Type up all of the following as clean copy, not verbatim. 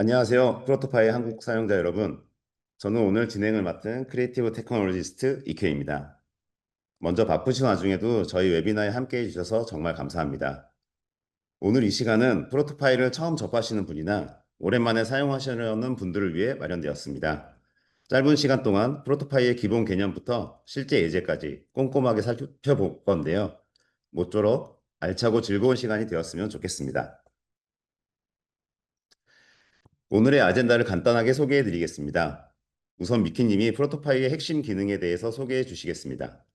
안녕하세요. 프로토파이 한국 사용자 여러분. 저는 오늘 진행을 맡은 크리에이티브 테크놀로지스트 이케입니다. 먼저 바쁘신 와중에도 저희 웨비나에 함께 해주셔서 정말 감사합니다. 오늘 이 시간은 프로토파이를 처음 접하시는 분이나 오랜만에 사용하시려는 분들을 위해 마련되었습니다. 짧은 시간 동안 프로토파이의 기본 개념부터 실제 예제까지 꼼꼼하게 살펴볼 건데요. 모쪼록 알차고 즐거운 시간이 되었으면 좋겠습니다. 오늘의 아젠다를 간단하게 소개해 드리겠습니다. 우선 미키님이 프로토파이의 핵심 기능에 대해서 소개해 주시겠습니다.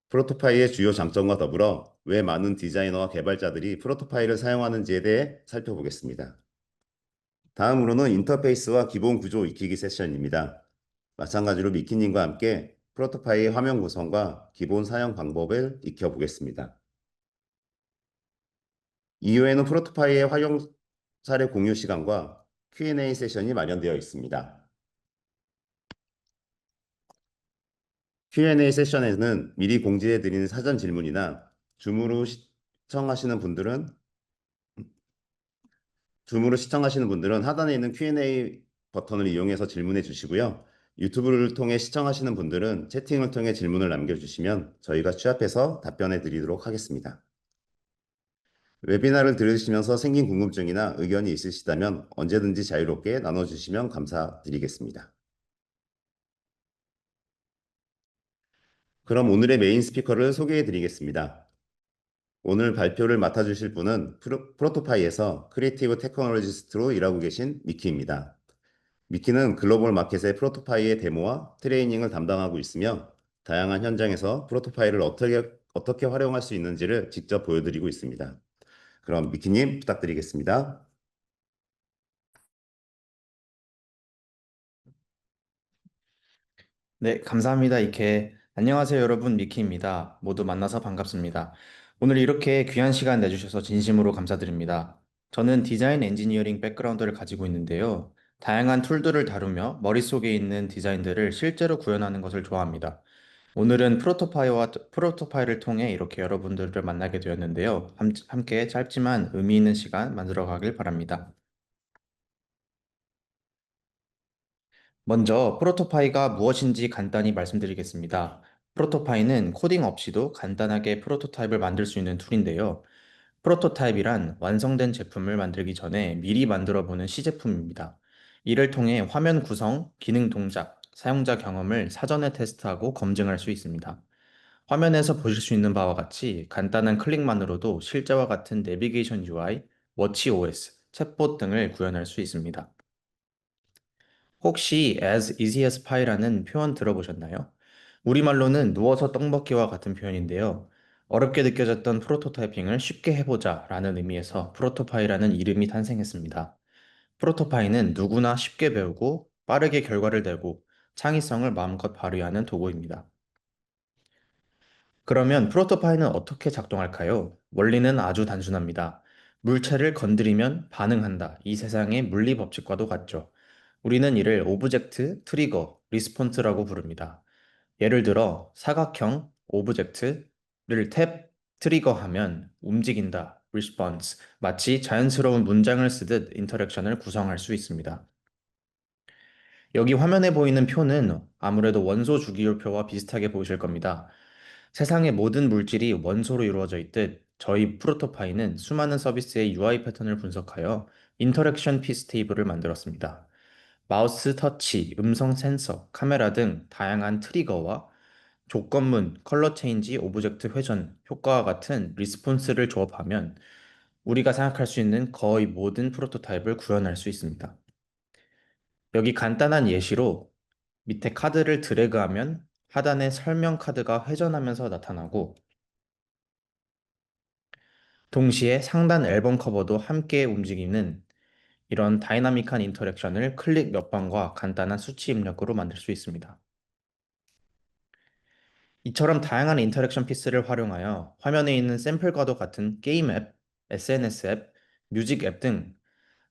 프로토파이의 주요 장점과 더불어 왜 많은 디자이너와 개발자들이 프로토파이를 사용하는지에 대해 살펴보겠습니다. 다음으로는 인터페이스와 기본 구조 익히기 세션입니다. 마찬가지로 미키님과 함께 프로토파이의 화면 구성과 기본 사용 방법을 익혀보겠습니다. 이후에는 프로토파이의 활용 사례 공유 시간과 Q&A 세션이 마련되어 있습니다. Q&A 세션에는 미리 공지해 드리는 사전 질문이나 줌으로 시청하시는 분들은 하단에 있는 Q&A 버튼을 이용해서 질문해 주시고요. 유튜브를 통해 시청하시는 분들은 채팅을 통해 질문을 남겨주시면 저희가 취합해서 답변해 드리도록 하겠습니다. 웨비나를 들으시면서 생긴 궁금증이나 의견이 있으시다면 언제든지 자유롭게 나눠주시면 감사드리겠습니다. 그럼 오늘의 메인 스피커를 소개해 드리겠습니다. 오늘 발표를 맡아주실 분은 프로토파이에서 크리에이티브 테크놀로지스트로 일하고 계신 미키입니다. 미키는 글로벌 마켓의 프로토파이의 데모와 트레이닝을 담당하고 있으며 다양한 현장에서 프로토파이를 어떻게 활용할 수 있는지를 직접 보여드리고 있습니다. 그럼 미키님 부탁드리겠습니다. 네, 감사합니다, 이케. 안녕하세요, 여러분. 미키입니다. 모두 만나서 반갑습니다. 오늘 이렇게 귀한 시간 내주셔서 진심으로 감사드립니다. 저는 디자인 엔지니어링 백그라운드를 가지고 있는데요. 다양한 툴들을 다루며 머릿속에 있는 디자인들을 실제로 구현하는 것을 좋아합니다. 오늘은 프로토파이를 통해 이렇게 여러분들을 만나게 되었는데요. 함께 짧지만 의미 있는 시간 만들어 가길 바랍니다. 먼저 프로토파이가 무엇인지 간단히 말씀드리겠습니다. 프로토파이는 코딩 없이도 간단하게 프로토타입을 만들 수 있는 툴인데요. 프로토타입이란 완성된 제품을 만들기 전에 미리 만들어 보는 시제품입니다. 이를 통해 화면 구성, 기능 동작, 사용자 경험을 사전에 테스트하고 검증할 수 있습니다. 화면에서 보실 수 있는 바와 같이 간단한 클릭만으로도 실제와 같은 내비게이션 UI, 워치 OS, 챗봇 등을 구현할 수 있습니다. 혹시 as easy as pie라는 표현 들어보셨나요? 우리말로는 누워서 떡 먹기와 같은 표현인데요. 어렵게 느껴졌던 프로토타이핑을 쉽게 해보자 라는 의미에서 프로토파이라는 이름이 탄생했습니다. 프로토파이는 누구나 쉽게 배우고 빠르게 결과를 내고 창의성을 마음껏 발휘하는 도구입니다. 그러면 프로토파이는 어떻게 작동할까요? 원리는 아주 단순합니다. 물체를 건드리면 반응한다. 이 세상의 물리 법칙과도 같죠. 우리는 이를 오브젝트, 트리거, 리스폰스라고 부릅니다. 예를 들어 사각형, 오브젝트를 트리거하면 움직인다, 리스폰스, 마치 자연스러운 문장을 쓰듯 인터랙션을 구성할 수 있습니다. 여기 화면에 보이는 표는 아무래도 원소 주기율표와 비슷하게 보이실 겁니다. 세상의 모든 물질이 원소로 이루어져 있듯 저희 프로토파이는 수많은 서비스의 UI 패턴을 분석하여 인터랙션 피스 테이블을 만들었습니다. 마우스 터치, 음성 센서, 카메라 등 다양한 트리거와 조건문, 컬러 체인지, 오브젝트 회전, 효과와 같은 리스폰스를 조합하면 우리가 생각할 수 있는 거의 모든 프로토타입을 구현할 수 있습니다. 여기 간단한 예시로 밑에 카드를 드래그하면 하단에 설명 카드가 회전하면서 나타나고 동시에 상단 앨범 커버도 함께 움직이는 이런 다이나믹한 인터랙션을 클릭 몇 번과 간단한 수치 입력으로 만들 수 있습니다. 이처럼 다양한 인터랙션 피스를 활용하여 화면에 있는 샘플과도 같은 게임 앱, SNS 앱, 뮤직 앱 등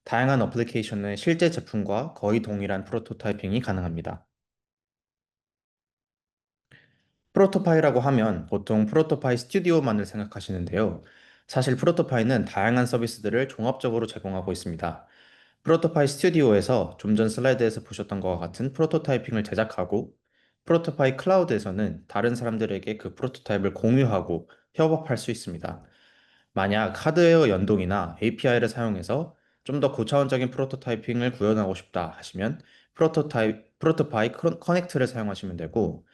다양한 어플리케이션의 실제 제품과 거의 동일한 프로토타이핑이 가능합니다. 프로토파이라고 하면 보통 프로토파이 스튜디오만을 생각하시는데요. 사실 프로토파이는 다양한 서비스들을 종합적으로 제공하고 있습니다. 프로토파이 스튜디오에서 좀 전 슬라이드에서 보셨던 것과 같은 프로토타이핑을 제작하고, 프로토파이 클라우드에서는 다른 사람들에게 그 프로토타입을 공유하고 협업할 수 있습니다. 만약 하드웨어 연동이나 API를 사용해서 좀 더 고차원적인 프로토타이핑을 구현하고 싶다 하시면 프로토파이 커넥트를 사용하시면 되고,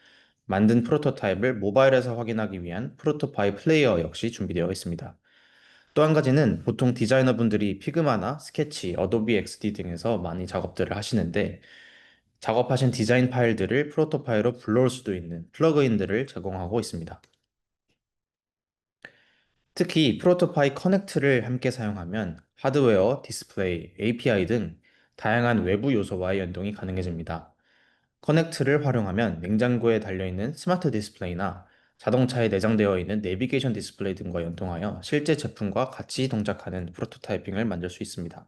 만든 프로토타입을 모바일에서 확인하기 위한 프로토파이 플레이어 역시 준비되어 있습니다. 또 한 가지는 보통 디자이너분들이 피그마나 스케치, 어도비 XD 등에서 많이 작업들을 하시는데, 작업하신 디자인 파일들을 프로토파일로 불러올 수도 있는 플러그인들을 제공하고 있습니다. 특히 프로토파이 커넥트를 함께 사용하면 하드웨어, 디스플레이, API 등 다양한 외부 요소와의 연동이 가능해집니다. 커넥트를 활용하면 냉장고에 달려있는 스마트 디스플레이나 자동차에 내장되어 있는 내비게이션 디스플레이 등과 연동하여 실제 제품과 같이 동작하는 프로토타이핑을 만들 수 있습니다.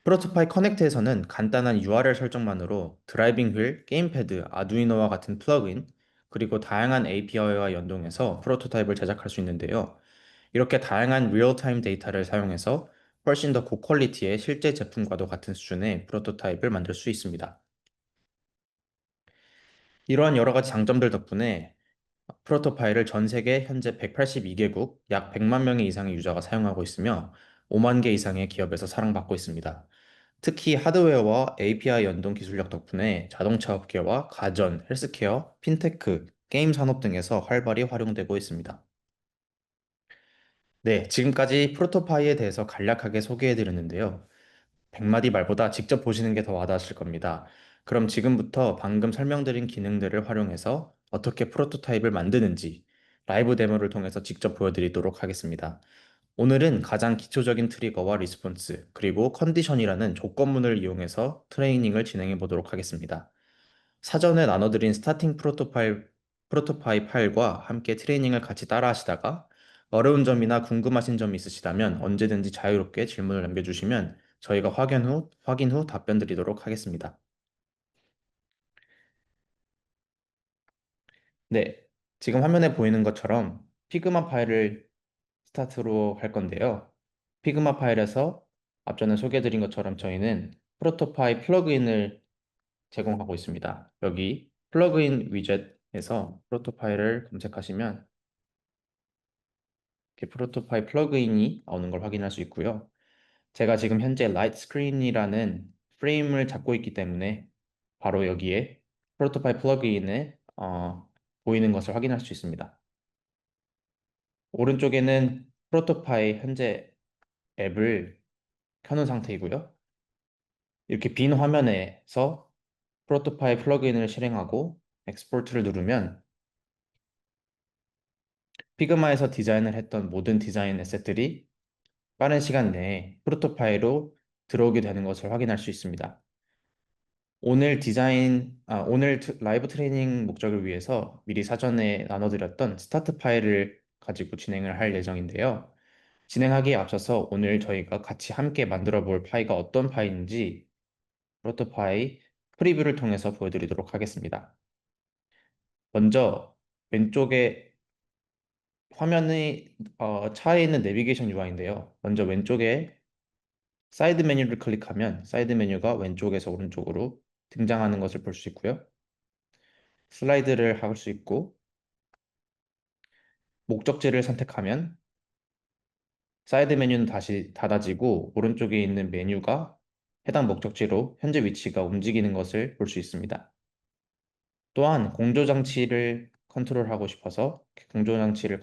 프로토파이 커넥트에서는 간단한 URL 설정만으로 드라이빙 휠, 게임패드, 아두이노와 같은 플러그인, 그리고 다양한 API와 연동해서 프로토타입을 제작할 수 있는데요. 이렇게 다양한 리얼타임 데이터를 사용해서 훨씬 더 고퀄리티의 실제 제품과도 같은 수준의 프로토타입을 만들 수 있습니다. 이러한 여러 가지 장점들 덕분에 프로토파일을 전 세계 현재 182개국 약 100만 명의 이상의 유저가 사용하고 있으며 5만 개 이상의 기업에서 사랑받고 있습니다. 특히 하드웨어와 API 연동 기술력 덕분에 자동차 업계와 가전, 헬스케어, 핀테크, 게임 산업 등에서 활발히 활용되고 있습니다. 네, 지금까지 프로토파이에 대해서 간략하게 소개해 드렸는데요. 100마디 말보다 직접 보시는 게 더 와닿으실 겁니다. 그럼 지금부터 방금 설명드린 기능들을 활용해서 어떻게 프로토타입을 만드는지 라이브 데모를 통해서 직접 보여드리도록 하겠습니다. 오늘은 가장 기초적인 트리거와 리스폰스, 그리고 컨디션이라는 조건문을 이용해서 트레이닝을 진행해 보도록 하겠습니다. 사전에 나눠드린 프로토파이 파일과 함께 트레이닝을 같이 따라 하시다가 어려운 점이나 궁금하신 점이 있으시다면 언제든지 자유롭게 질문을 남겨주시면 저희가 확인 후 답변 드리도록 하겠습니다. 네, 지금 화면에 보이는 것처럼 피그마 파일을 스타트로 할 건데요. 피그마 파일에서 앞전에 소개해드린 것처럼 저희는 프로토파이 플러그인을 제공하고 있습니다. 여기 플러그인 위젯에서 프로토파일을 검색하시면 이렇게 프로토파일 플러그인이 나오는 걸 확인할 수 있고요. 제가 지금 현재 라이트 스크린이라는 프레임을 잡고 있기 때문에 바로 여기에 프로토파일 플러그인에 보이는 것을 확인할 수 있습니다. 오른쪽에는 프로토파일 현재 앱을 켜놓은 상태이고요. 이렇게 빈 화면에서 프로토파일 플러그인을 실행하고 엑스포트를 누르면 피그마에서 디자인을 했던 모든 디자인 에셋들이 빠른 시간 내에 프로토파일로 들어오게 되는 것을 확인할 수 있습니다. 오늘 라이브 트레이닝 목적을 위해서 미리 사전에 나눠드렸던 스타트 파일을 가지고 진행을 할 예정인데요. 진행하기에 앞서서 오늘 저희가 같이 함께 만들어 볼 파일가 어떤 파일인지 프로토파일 프리뷰를 통해서 보여드리도록 하겠습니다. 먼저 왼쪽에 화면의 차에 있는 내비게이션 UI인데요. 먼저 왼쪽에 사이드 메뉴를 클릭하면 사이드 메뉴가 왼쪽에서 오른쪽으로 등장하는 것을 볼 수 있고요. 슬라이드를 할 수 있고 목적지를 선택하면 사이드 메뉴는 다시 닫아지고 오른쪽에 있는 메뉴가 해당 목적지로 현재 위치가 움직이는 것을 볼 수 있습니다. 또한 공조장치를 컨트롤하고 싶어서 공조장치를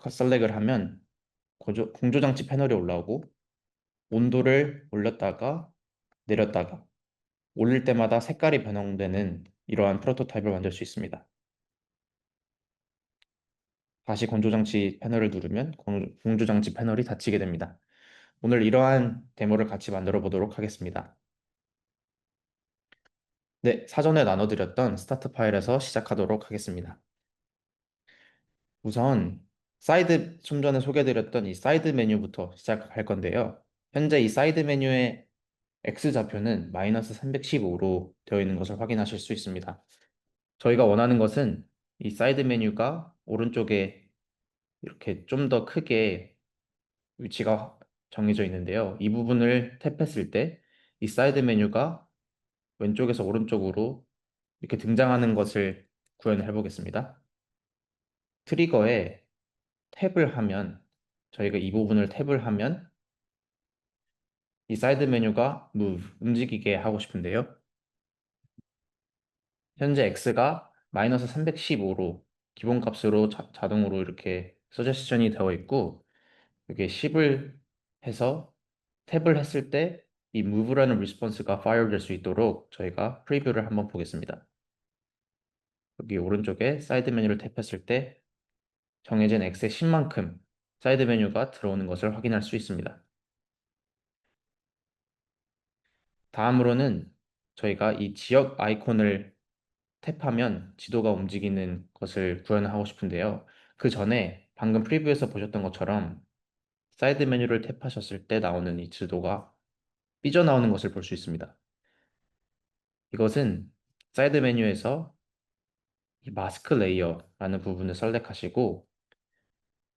셀렉을 하면 공조장치 패널이 올라오고 온도를 올렸다가 내렸다가 올릴 때마다 색깔이 변형되는 이러한 프로토타입을 만들 수 있습니다. 다시 건조장치 패널을 누르면 공조장치 패널이 닫히게 됩니다. 오늘 이러한 데모를 같이 만들어 보도록 하겠습니다. 네, 사전에 나눠드렸던 스타트 파일에서 시작하도록 하겠습니다. 우선 좀 전에 소개해드렸던 이 사이드 메뉴부터 시작할 건데요. 현재 이 사이드 메뉴의 X좌표는 마이너스 315로 되어 있는 것을 확인하실 수 있습니다. 저희가 원하는 것은 이 사이드 메뉴가 오른쪽에 이렇게 좀 더 크게 위치가 정해져 있는데요. 이 부분을 탭했을 때 이 사이드 메뉴가 왼쪽에서 오른쪽으로 이렇게 등장하는 것을 구현을 해보겠습니다. 트리거에 탭을 하면 저희가 이 부분을 탭을 하면 이 사이드 메뉴가 move, 움직이게 하고 싶은데요. 현재 x가 마이너스 315로 기본값으로 자동으로 이렇게 서제스션이 되어 있고 이게 10을 해서 탭을 했을 때 이 move라는 리스폰스가 fire 될 수 있도록 저희가 프리뷰를 한번 보겠습니다. 여기 오른쪽에 사이드 메뉴를 탭했을 때 정해진 x의 10만큼 사이드 메뉴가 들어오는 것을 확인할 수 있습니다. 다음으로는 저희가 이 지역 아이콘을 탭하면 지도가 움직이는 것을 구현하고 싶은데요. 그 전에 방금 프리뷰에서 보셨던 것처럼 사이드 메뉴를 탭하셨을 때 나오는 이 지도가 삐져나오는 것을 볼 수 있습니다. 이것은 사이드 메뉴에서 이 마스크 레이어라는 부분을 선택하시고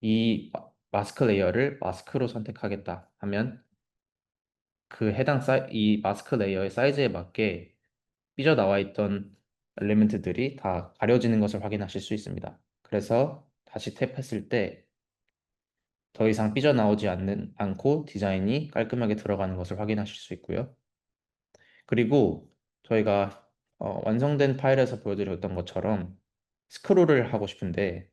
이 마스크 레이어를 마스크로 선택하겠다 하면 그 이 마스크 레이어의 사이즈에 맞게 삐져나와 있던 엘리멘트들이 다 가려지는 것을 확인하실 수 있습니다. 그래서 다시 탭했을 때 더 이상 삐져나오지 않고 디자인이 깔끔하게 들어가는 것을 확인하실 수 있고요. 그리고 저희가 완성된 파일에서 보여드렸던 것처럼 스크롤을 하고 싶은데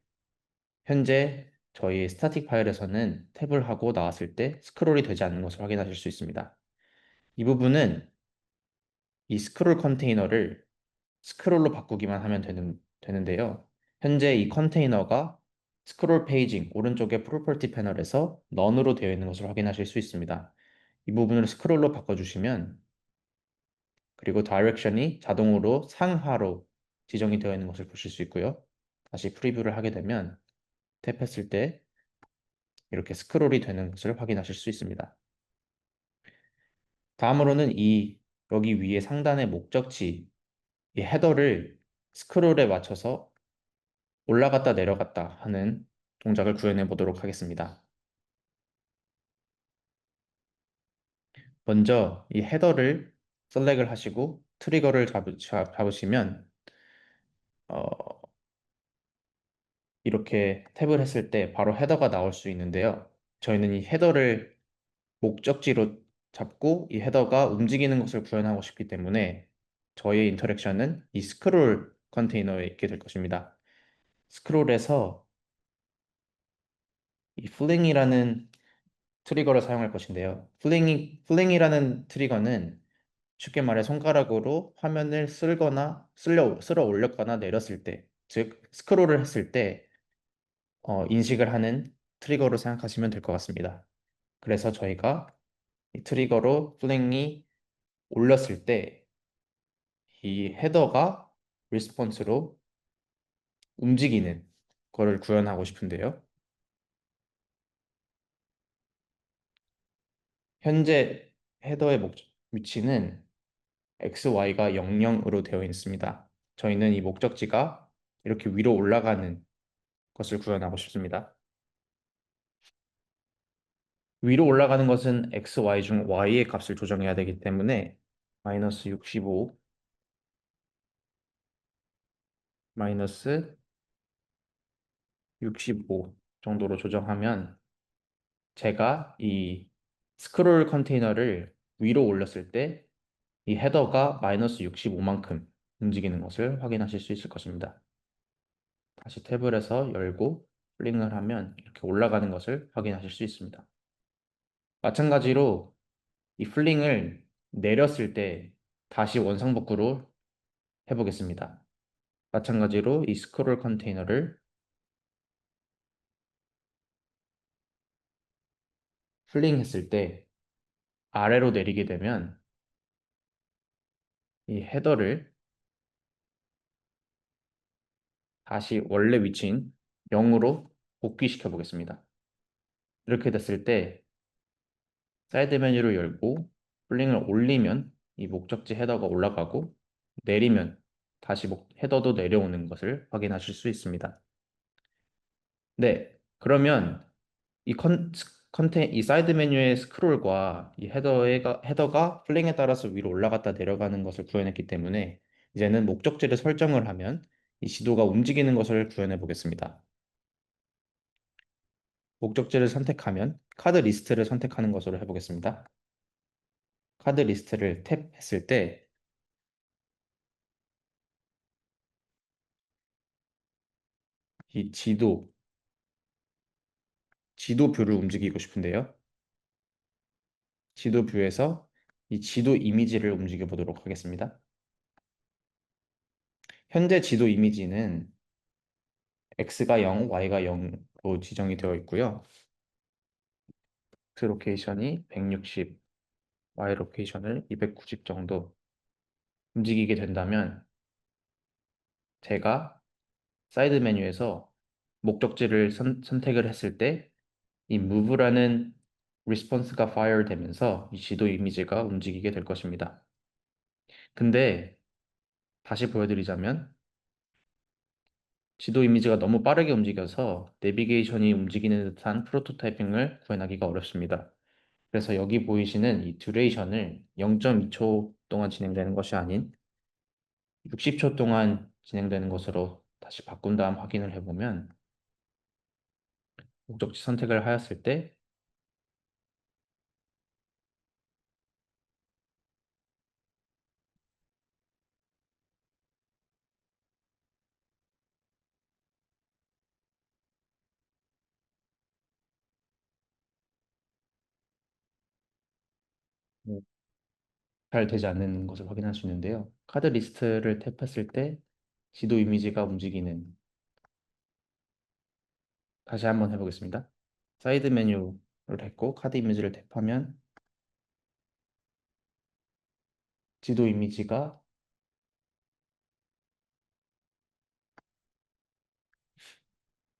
현재 저희 스타틱 파일에서는 탭을 하고 나왔을 때 스크롤이 되지 않는 것을 확인하실 수 있습니다. 이 부분은 이 스크롤 컨테이너를 스크롤로 바꾸기만 하면 되는데요. 현재 이 컨테이너가 스크롤 페이징 오른쪽에 프로퍼티 패널에서 none으로 되어 있는 것을 확인하실 수 있습니다. 이 부분을 스크롤로 바꿔주시면 그리고 다이렉션이 자동으로 상하로 지정이 되어 있는 것을 보실 수 있고요. 다시 프리뷰를 하게 되면 탭했을 때 이렇게 스크롤이 되는 것을 확인하실 수 있습니다. 다음으로는 여기 위에 상단의 목적지 이 헤더를 스크롤에 맞춰서 올라갔다 내려갔다 하는 동작을 구현해 보도록 하겠습니다. 먼저 이 헤더를 셀렉을 하시고 트리거를 잡으시면 어, 이렇게 탭을 했을 때 바로 헤더가 나올 수 있는데요. 저희는 이 헤더를 목적지로 잡고 이 헤더가 움직이는 것을 구현하고 싶기 때문에 저희의 인터랙션은 이 스크롤 컨테이너에 있게 될 것입니다. 스크롤에서 이 플링이라는 트리거를 사용할 것인데요. 플링이라는 트리거는 쉽게 말해 손가락으로 화면을 쓸어 올렸거나 내렸을 때, 즉 스크롤을 했을 때 인식을 하는 트리거로 생각하시면 될 것 같습니다. 그래서 저희가 이 트리거로 플랭이 올렸을 때 이 헤더가 리스폰스로 움직이는 거를 구현하고 싶은데요. 현재 헤더의 위치는 XY가 00으로 되어 있습니다. 저희는 이 목적지가 이렇게 위로 올라가는 것을 구현하고 싶습니다. 위로 올라가는 것은 x, y 중 y의 값을 조정해야 되기 때문에 마이너스 65, 마이너스 65 정도로 조정하면 제가 이 스크롤 컨테이너를 위로 올렸을 때 이 헤더가 마이너스 65만큼 움직이는 것을 확인하실 수 있을 것입니다. 다시 탭을 해서 열고 플링을 하면 이렇게 올라가는 것을 확인하실 수 있습니다. 마찬가지로 이 플링을 내렸을 때 다시 원상복구로 해보겠습니다. 마찬가지로 이 스크롤 컨테이너를 플링 했을 때 아래로 내리게 되면 이 헤더를 다시 원래 위치인 0으로 복귀시켜 보겠습니다. 이렇게 됐을 때 사이드 메뉴를 열고 플링을 올리면 이 목적지 헤더가 올라가고 내리면 다시 헤더도 내려오는 것을 확인하실 수 있습니다. 네, 그러면 이 이 사이드 메뉴의 스크롤과 이 헤더가 플랭에 따라서 위로 올라갔다 내려가는 것을 구현했기 때문에 이제는 목적지를 설정을 하면 이 지도가 움직이는 것을 구현해 보겠습니다. 목적지를 선택하면 카드 리스트를 선택하는 것으로 해보겠습니다. 카드 리스트를 탭했을 때 이 지도 뷰를 움직이고 싶은데요. 지도 뷰에서 이 지도 이미지를 움직여 보도록 하겠습니다. 현재 지도 이미지는 X가 0, Y가 0로 지정이 되어 있고요. X 로케이션이 160, Y 로케이션을 290 정도 움직이게 된다면 제가 사이드 메뉴에서 목적지를 선택을 했을 때 이 move라는 response가 fire 되면서 이 지도 이미지가 움직이게 될 것입니다. 근데 다시 보여드리자면 지도 이미지가 너무 빠르게 움직여서 내비게이션이 움직이는 듯한 프로토타이핑을 구현하기가 어렵습니다. 그래서 여기 보이시는 이 듀레이션을 0.2초 동안 진행되는 것이 아닌 60초 동안 진행되는 것으로 다시 바꾼 다음 확인을 해보면 목적지 선택을 하였을 때 잘 되지 않는 것을 확인할 수 있는데요. 카드 리스트를 탭했을 때 지도 이미지가 움직이는 다시 한번 해보겠습니다. 사이드 메뉴를 했고 카드 이미지를 탭하면 지도 이미지가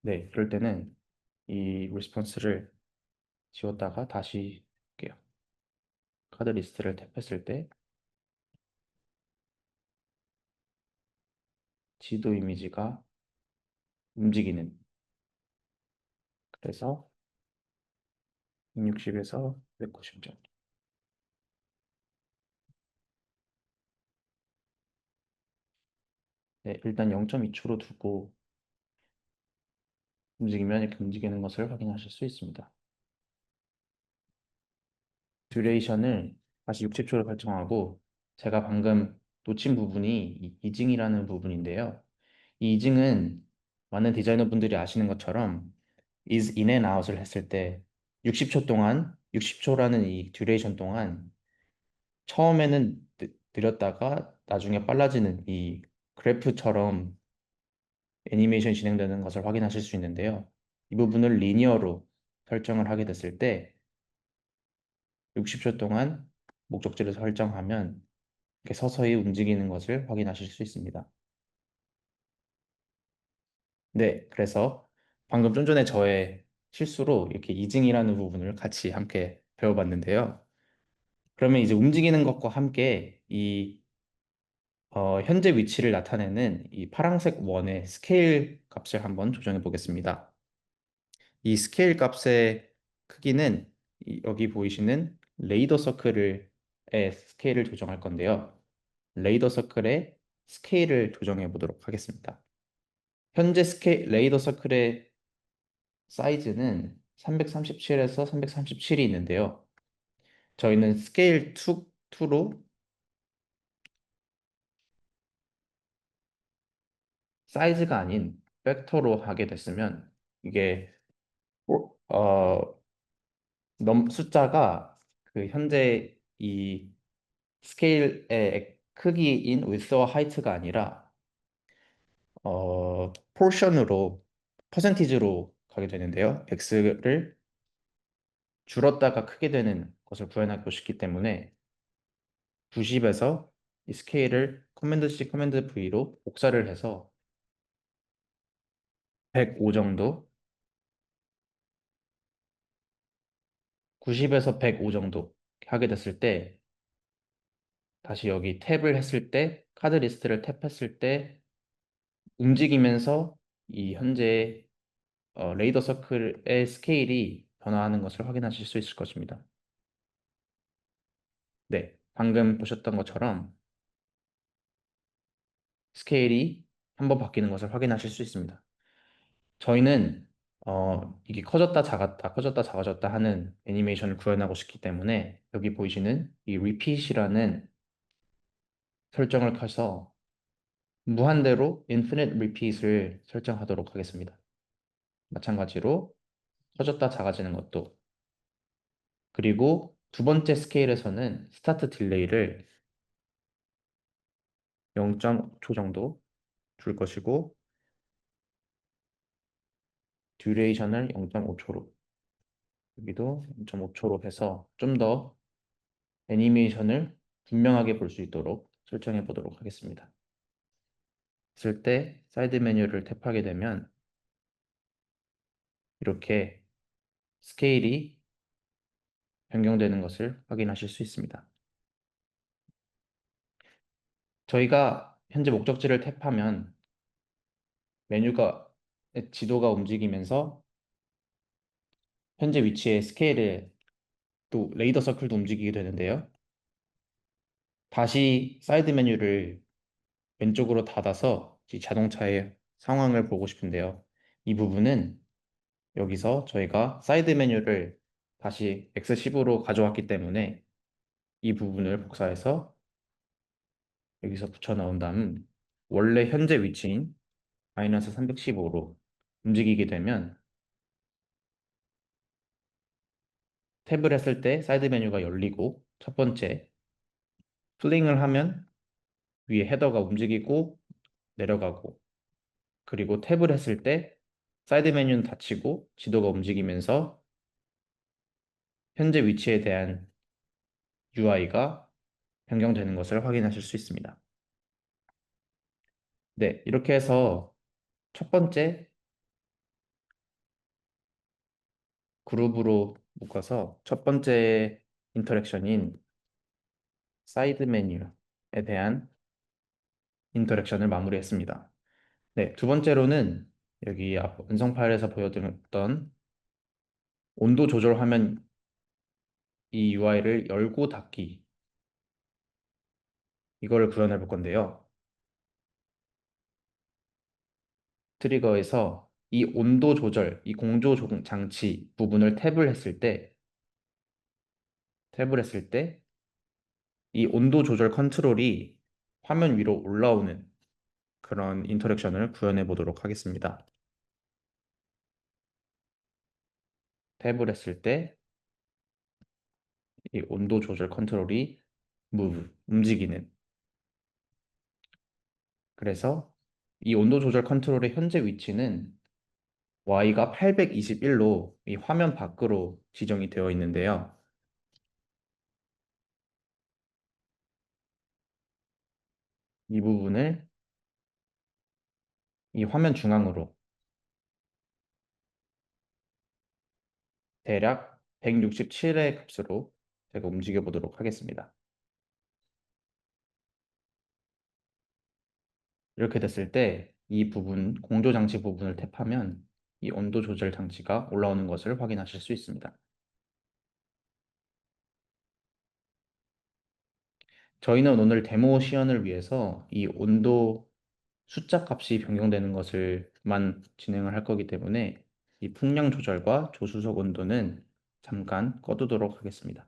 네, 그럴 때는 이 리스폰스를 지웠다가 다시 할게요. 카드 리스트를 탭했을 때 지도 이미지가 움직이는 그래서 160에서 190 정도. 네, 일단 0.2초로 두고 움직이면 이렇게 움직이는 것을 확인하실 수 있습니다. 듀레이션을 다시 60초로 설정하고 제가 방금 놓친 부분이 이 이징이라는 부분인데요. 이 이징은 많은 디자이너 분들이 아시는 것처럼 is in and out을 했을 때 60초 동안 60초라는 이 듀레이션 동안 처음에는 느렸다가 나중에 빨라지는 이 그래프처럼 애니메이션이 진행되는 것을 확인하실 수 있는데요. 이 부분을 리니어로 설정을 하게 됐을 때 60초 동안 목적지를 설정하면 이렇게 서서히 움직이는 것을 확인하실 수 있습니다. 네, 그래서 방금 좀 전에 저의 실수로 이렇게 이징이라는 부분을 같이 함께 배워봤는데요. 그러면 이제 움직이는 것과 함께 이 현재 위치를 나타내는 이 파란색 원의 스케일 값을 한번 조정해 보겠습니다. 이 스케일 값의 크기는 여기 보이시는 레이더 서클의 스케일을 조정할 건데요. 레이더 서클의 스케일을 조정해 보도록 하겠습니다. 현재 레이더 서클의 사이즈는 337에서 337이 있는데요. 저희는 스케일 2로 사이즈가 아닌 벡터로 하게 됐으면 이게 어, 숫자가 그 현재 이 스케일의 크기인 width와 height가 아니라 포션으로 퍼센티지로 가게 되는데요. x를 줄었다가 크게 되는 것을 구현하고 싶기 때문에 90에서 이 스케일을 커맨드 C, 커맨드 V로 복사를 해서 105 정도, 90에서 105 정도 하게 됐을 때 다시 여기 탭을 했을 때 카드 리스트를 탭했을 때 움직이면서 이 현재 레이더 서클의 스케일이 변화하는 것을 확인하실 수 있을 것입니다. 네, 방금 보셨던 것처럼 스케일이 한번 바뀌는 것을 확인하실 수 있습니다. 저희는 이게 커졌다 작았다 커졌다 작아졌다 하는 애니메이션을 구현하고 싶기 때문에 여기 보이시는 이 repeat이라는 설정을 켜서 무한대로 infinite repeat을 설정하도록 하겠습니다. 마찬가지로 커졌다 작아지는 것도, 그리고 두 번째 스케일에서는 스타트 딜레이를 0.5초 정도 줄 것이고 듀레이션을 0.5초로, 여기도 0.5초로 해서 좀 더 애니메이션을 분명하게 볼 수 있도록 설정해 보도록 하겠습니다. 했을 때 사이드 메뉴를 탭하게 되면 이렇게 스케일이 변경되는 것을 확인하실 수 있습니다. 저희가 현재 목적지를 탭하면 메뉴가 지도가 움직이면서 현재 위치의 스케일에 또 레이더 서클도 움직이게 되는데요. 다시 사이드 메뉴를 왼쪽으로 닫아서 이 자동차의 상황을 보고 싶은데요. 이 부분은 여기서 저희가 사이드 메뉴를 다시 X10으로 가져왔기 때문에 이 부분을 복사해서 여기서 붙여 넣은 다음 원래 현재 위치인 마이너스 315로 움직이게 되면 탭을 했을 때 사이드 메뉴가 열리고 첫 번째 플링을 하면 위에 헤더가 움직이고 내려가고, 그리고 탭을 했을 때 사이드 메뉴는 닫히고 지도가 움직이면서 현재 위치에 대한 UI가 변경되는 것을 확인하실 수 있습니다. 네, 이렇게 해서 첫 번째 그룹으로 묶어서 첫 번째 인터랙션인 사이드 메뉴에 대한 인터랙션을 마무리했습니다. 네, 두 번째로는 여기 앞 음성 파일에서 보여드렸던 온도 조절 화면 이 UI를 열고 닫기, 이거를 구현해 볼 건데요. 트리거에서 이 온도 조절, 이 장치 부분을 탭을 했을 때 이 온도 조절 컨트롤이 화면 위로 올라오는 그런 인터랙션을 구현해 보도록 하겠습니다. 탭을 했을 때 이 온도 조절 컨트롤이 움직이는, 그래서 이 온도 조절 컨트롤의 현재 위치는 Y가 821로 이 화면 밖으로 지정이 되어 있는데요. 이 부분을 이 화면 중앙으로 대략 167의 값으로 제가 움직여 보도록 하겠습니다. 이렇게 됐을 때 이 부분, 공조 장치 부분을 탭하면 이 온도 조절 장치가 올라오는 것을 확인하실 수 있습니다. 저희는 오늘 데모 시연을 위해서 이 온도 숫자 값이 변경되는 것을만 진행을 할 거기 때문에 이 풍량 조절과 조수석 온도는 잠깐 꺼두도록 하겠습니다.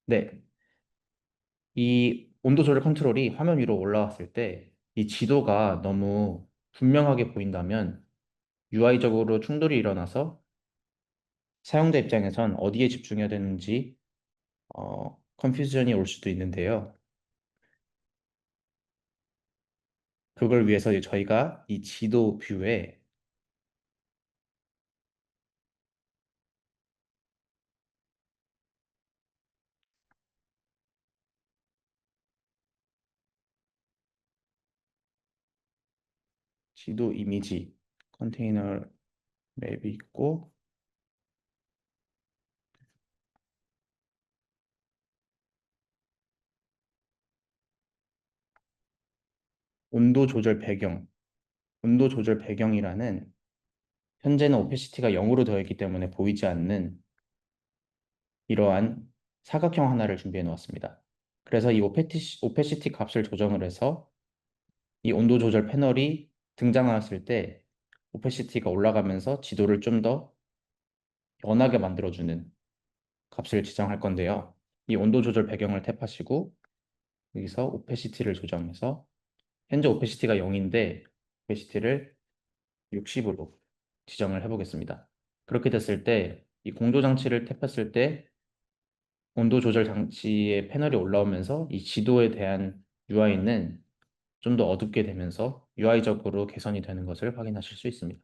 네, 이 온도 조절 컨트롤이 화면 위로 올라왔을 때 이 지도가 너무 분명하게 보인다면 UI적으로 충돌이 일어나서 사용자 입장에선 어디에 집중해야 되는지 컨퓨전이 올 수도 있는데요. 그걸 위해서 저희가 이 지도 뷰에 지도 이미지 컨테이너 맵이 있고 온도 조절 배경, 온도 조절 배경이라는 현재는 오페시티가 0으로 되어 있기 때문에 보이지 않는 이러한 사각형 하나를 준비해 놓았습니다. 그래서 이 오페시티 값을 조정을 해서 이 온도 조절 패널이 등장했을 때 오페시티가 올라가면서 지도를 좀 더 연하게 만들어주는 값을 지정할 건데요. 이 온도 조절 배경을 탭하시고 여기서 오페시티를 조정해서 현재 오페시티가 0인데 오페시티를 60으로 지정을 해보겠습니다. 그렇게 됐을 때 이 공조 장치를 탭했을 때 온도 조절 장치의 패널이 올라오면서 이 지도에 대한 UI는 좀 더 어둡게 되면서 UI적으로 개선이 되는 것을 확인하실 수 있습니다.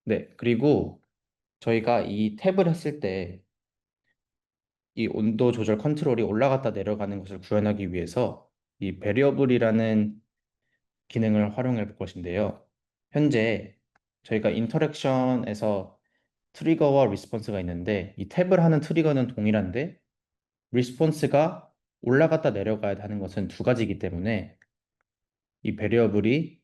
네, 그리고 저희가 이 탭을 했을 때 이 온도 조절 컨트롤이 올라갔다 내려가는 것을 구현하기 위해서 이 베리어블이라는 기능을 활용해 볼 것인데요. 현재 저희가 인터랙션에서 트리거와 리스폰스가 있는데 이 탭을 하는 트리거는 동일한데 리스폰스가 올라갔다 내려가야 하는 것은 두 가지이기 때문에 이 베리어블을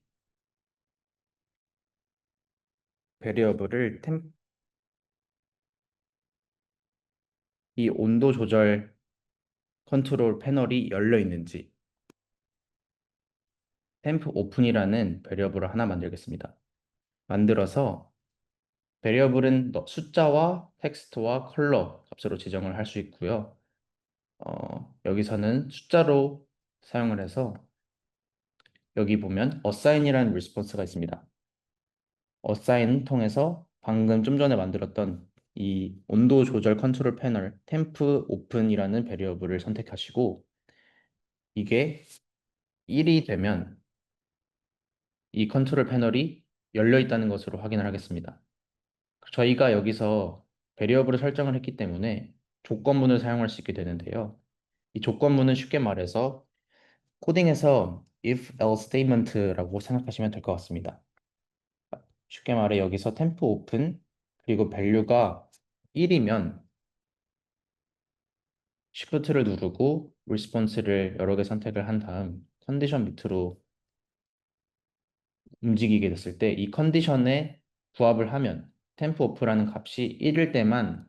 이 온도 조절 컨트롤 패널이 열려 있는지 템프 오픈이라는 베리어블을 하나 만들겠습니다. 만들어서 베리어블은 숫자와 텍스트와 컬러 값으로 지정을 할 수 있고요. 여기서는 숫자로 사용을 해서 여기 보면 assign이라는 리스폰스가 있습니다. assign 통해서 방금 좀 전에 만들었던 이 온도 조절 컨트롤 패널 템프 오픈이라는 베리어블을 선택하시고 이게 1이 되면 이 컨트롤 패널이 열려 있다는 것으로 확인을 하겠습니다. 저희가 여기서 베리어블을 설정을 했기 때문에 조건문을 사용할 수 있게 되는데요. 이 조건문은 쉽게 말해서 코딩에서 if else statement라고 생각하시면 될 것 같습니다. 쉽게 말해 여기서 템프 오픈 그리고 밸류가 1이면 Shift를 누르고 response를 여러 개 선택을 한 다음 컨디션 밑으로 움직이게 됐을 때 이 컨디션에 부합을 하면 템프 오프라는 값이 1일 때만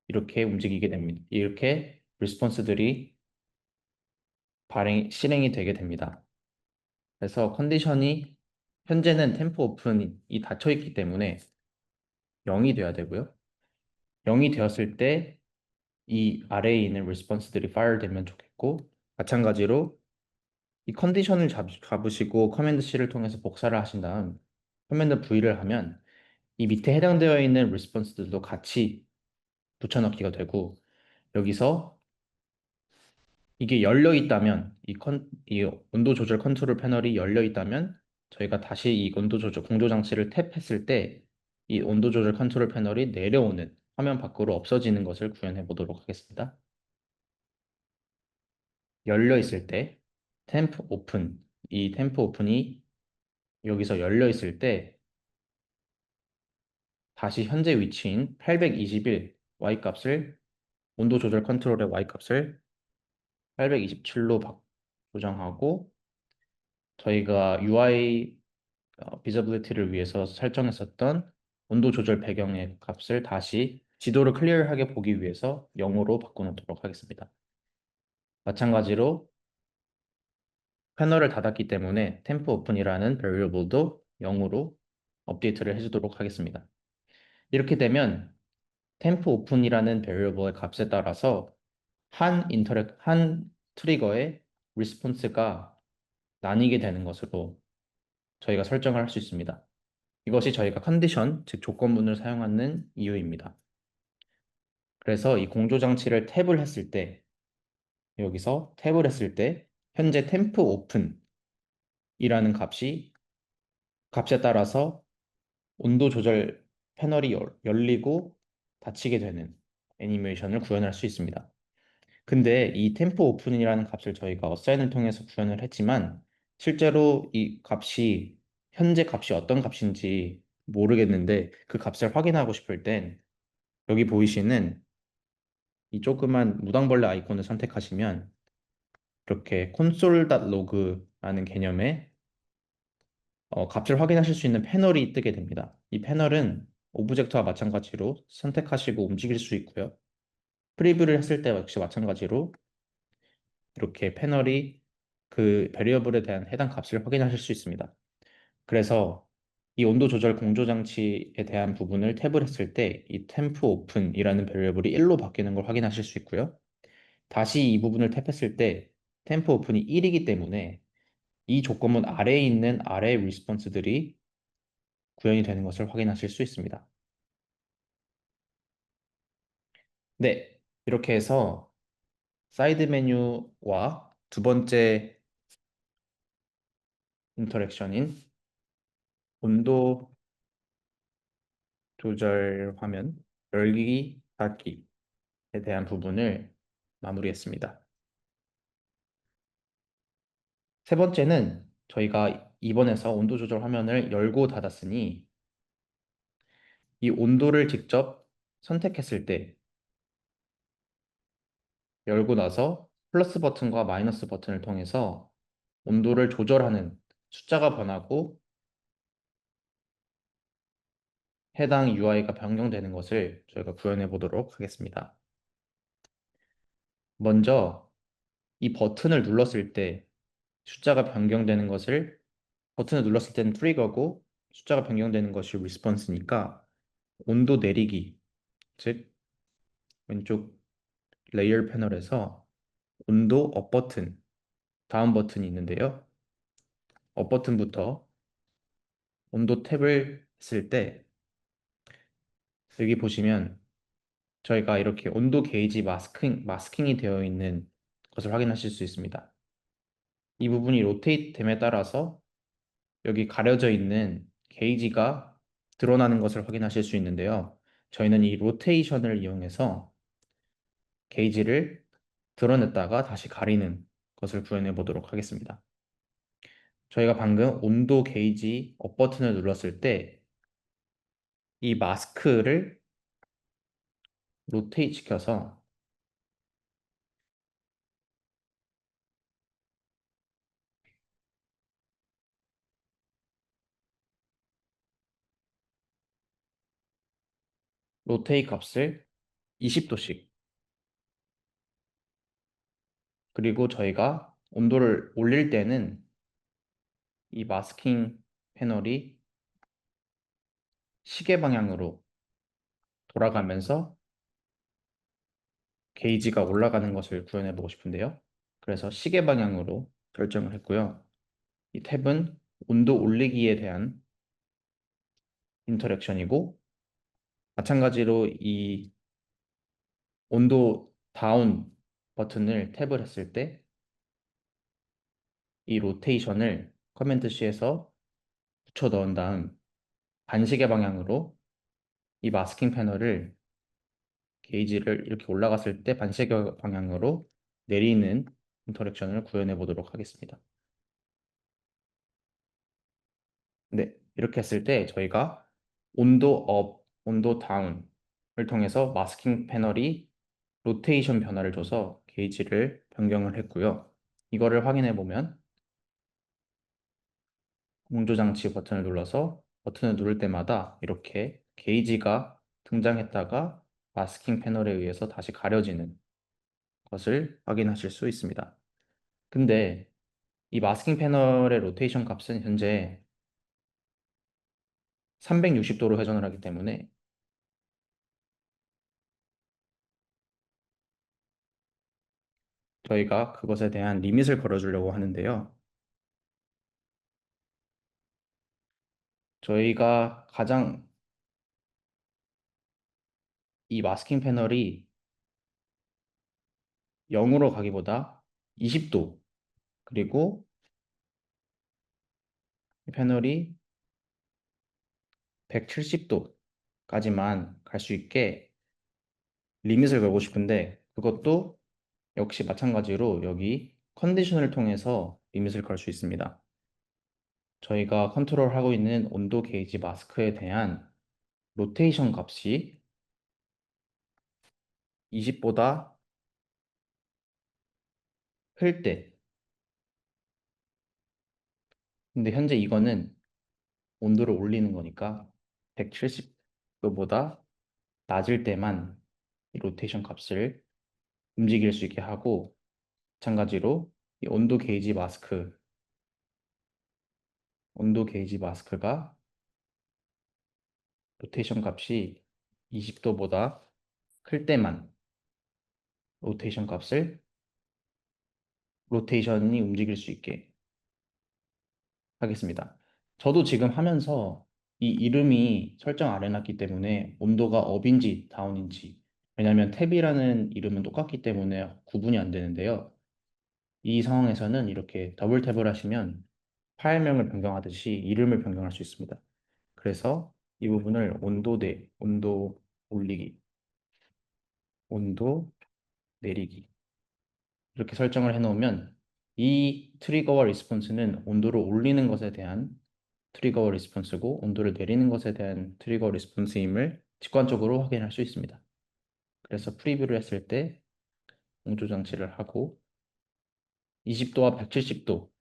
이렇게 움직이게 됩니다. 이렇게 리스폰스들이 실행이 되게 됩니다. 그래서 컨디션이 현재는 템포 오픈이 닫혀 있기 때문에 0이 돼야 되고요. 0이 되었을 때 이 아래에 있는 리스폰스들이 fire 되면 좋겠고 마찬가지로 이 컨디션을 잡으시고 커맨드 C를 통해서 복사를 하신 다음 커맨드 V를 하면 이 밑에 해당되어 있는 리스폰스들도 같이 붙여넣기가 되고 여기서 이게 열려 있다면 이 온도 조절 컨트롤 패널이 열려 있다면 저희가 다시 이 온도 조절 공조 장치를 탭했을 때 이 온도 조절 컨트롤 패널이 내려오는 화면 밖으로 없어지는 것을 구현해 보도록 하겠습니다. 열려 있을 때 템프 오픈 이 템프 오픈이 여기서 열려 있을 때 다시 현재 위치인 821 Y 값을 온도 조절 컨트롤의 Y 값을 827로 조정하고 저희가 UI 비저빌리티를 위해서 설정했었던 온도 조절 배경의 값을 다시 지도를 클리어하게 보기 위해서 0으로 바꿔놓도록 하겠습니다. 마찬가지로 패널을 닫았기 때문에 템프 오픈이라는 베리어블도 0으로 업데이트를 해주도록 하겠습니다. 이렇게 되면 템프 오픈이라는 베리어블의 값에 따라서 한 트리거의 리스폰스가 나뉘게 되는 것으로 저희가 설정을 할 수 있습니다. 이것이 저희가 컨디션, 즉 조건문을 사용하는 이유입니다. 그래서 이 공조 장치를 탭을 했을 때 여기서 탭을 했을 때 현재 템프 오픈이라는 값에 따라서 온도 조절 패널이 열리고 닫히게 되는 애니메이션을 구현할 수 있습니다. 근데 이 템포 오픈이라는 값을 저희가 어사인을 통해서 구현을 했지만 실제로 이 값이 현재 값이 어떤 값인지 모르겠는데 그 값을 확인하고 싶을 땐 여기 보이시는 이 조그만 무당벌레 아이콘을 선택하시면 이렇게 console.log라는 개념의 값을 확인하실 수 있는 패널이 뜨게 됩니다. 이 패널은 오브젝트와 마찬가지로 선택하시고 움직일 수 있고요. 프리뷰를 했을 때 역시 마찬가지로 이렇게 패널이 그 베리어블에 대한 해당 값을 확인하실 수 있습니다. 그래서 이 온도 조절 공조 장치에 대한 부분을 탭을 했을 때 이 템프 오픈이라는 베리어블이 1로 바뀌는 걸 확인하실 수 있고요. 다시 이 부분을 탭했을 때 템프 오픈이 1이기 때문에 이 조건문 아래에 있는 아래 리스폰스들이 구현이 되는 것을 확인하실 수 있습니다. 네, 이렇게 해서 사이드 메뉴와 두 번째 인터랙션인 온도 조절 화면 열기 닫기에 대한 부분을 마무리했습니다. 세 번째는 저희가 이번에서 온도 조절 화면을 열고 닫았으니 이 온도를 직접 선택했을 때 열고 나서 플러스 버튼과 마이너스 버튼을 통해서 온도를 조절하는 숫자가 변하고 해당 UI가 변경되는 것을 저희가 구현해 보도록 하겠습니다. 먼저 이 버튼을 눌렀을 때 숫자가 변경되는 것을 버튼을 눌렀을 때는 트리거고 숫자가 변경되는 것이 리스폰스니까 온도 내리기, 즉 왼쪽 레이어 패널에서 온도 업 버튼, 다운 버튼이 있는데요. 업 버튼부터 온도 탭을 했을 때 여기 보시면 저희가 이렇게 온도 게이지 마스킹이 되어 있는 것을 확인하실 수 있습니다. 이 부분이 로테이트 됨에 따라서 여기 가려져 있는 게이지가 드러나는 것을 확인하실 수 있는데요. 저희는 이 로테이션을 이용해서 게이지를 드러냈다가 다시 가리는 것을 구현해 보도록 하겠습니다. 저희가 방금 온도 게이지 업 버튼을 눌렀을 때 이 마스크를 로테이트 시켜서 로테이 값을 20도씩 그리고 저희가 온도를 올릴 때는 이 마스킹 패널이 시계 방향으로 돌아가면서 게이지가 올라가는 것을 구현해 보고 싶은데요. 그래서 시계 방향으로 설정을 했고요. 이 탭은 온도 올리기에 대한 인터랙션이고 마찬가지로 이 온도 다운 버튼을 탭을 했을 때 이 로테이션을 커맨드 C에서 붙여 넣은 다음 반시계 방향으로 이 마스킹 패널을 게이지를 이렇게 올라갔을 때 반시계 방향으로 내리는 인터랙션을 구현해 보도록 하겠습니다. 네, 이렇게 했을 때 저희가 온도 업, 온도 다운을 통해서 마스킹 패널이 로테이션 변화를 줘서 게이지를 변경을 했고요. 이거를 확인해 보면 공조장치 버튼을 눌러서 버튼을 누를 때마다 이렇게 게이지가 등장했다가 마스킹 패널에 의해서 다시 가려지는 것을 확인하실 수 있습니다. 근데 이 마스킹 패널의 로테이션 값은 현재 360도로 회전을 하기 때문에 저희가 그것에 대한 리밋을 걸어주려고 하는데요. 저희가 가장 이 마스킹 패널이 0으로 가기보다 20도 그리고 이 패널이 170도까지만 갈 수 있게 리밋을 걸고 싶은데 그것도 역시 마찬가지로 여기 컨디션을 통해서 리밋을 걸 수 있습니다. 저희가 컨트롤하고 있는 온도 게이지 마스크에 대한 로테이션 값이 20보다 클 때, 근데 현재 이거는 온도를 올리는 거니까 170도보다 낮을 때만 이 로테이션 값을 움직일 수 있게 하고, 마찬가지로 이 온도 게이지 마스크가 로테이션 값이 20도보다 클 때만 로테이션 값을 로테이션이 움직일 수 있게 하겠습니다. 저도 지금 하면서 이 이름이 설정 안 해놨기 때문에 온도가 업인지 다운인지, 왜냐하면 탭이라는 이름은 똑같기 때문에 구분이 안 되는데요. 이 상황에서는 이렇게 더블 탭을 하시면 파일명을 변경하듯이 이름을 변경할 수 있습니다. 그래서 이 부분을 온도 올리기, 온도 내리기 이렇게 설정을 해놓으면 이 트리거와 리스폰스는 온도를 올리는 것에 대한 트리거 리스폰스고, 온도를 내리는 것에 대한 트리거 리스폰스임을 직관적으로 확인할 수 있습니다. 그래서 프리뷰를 했을 때 온조 장치를 하고 20도와 170도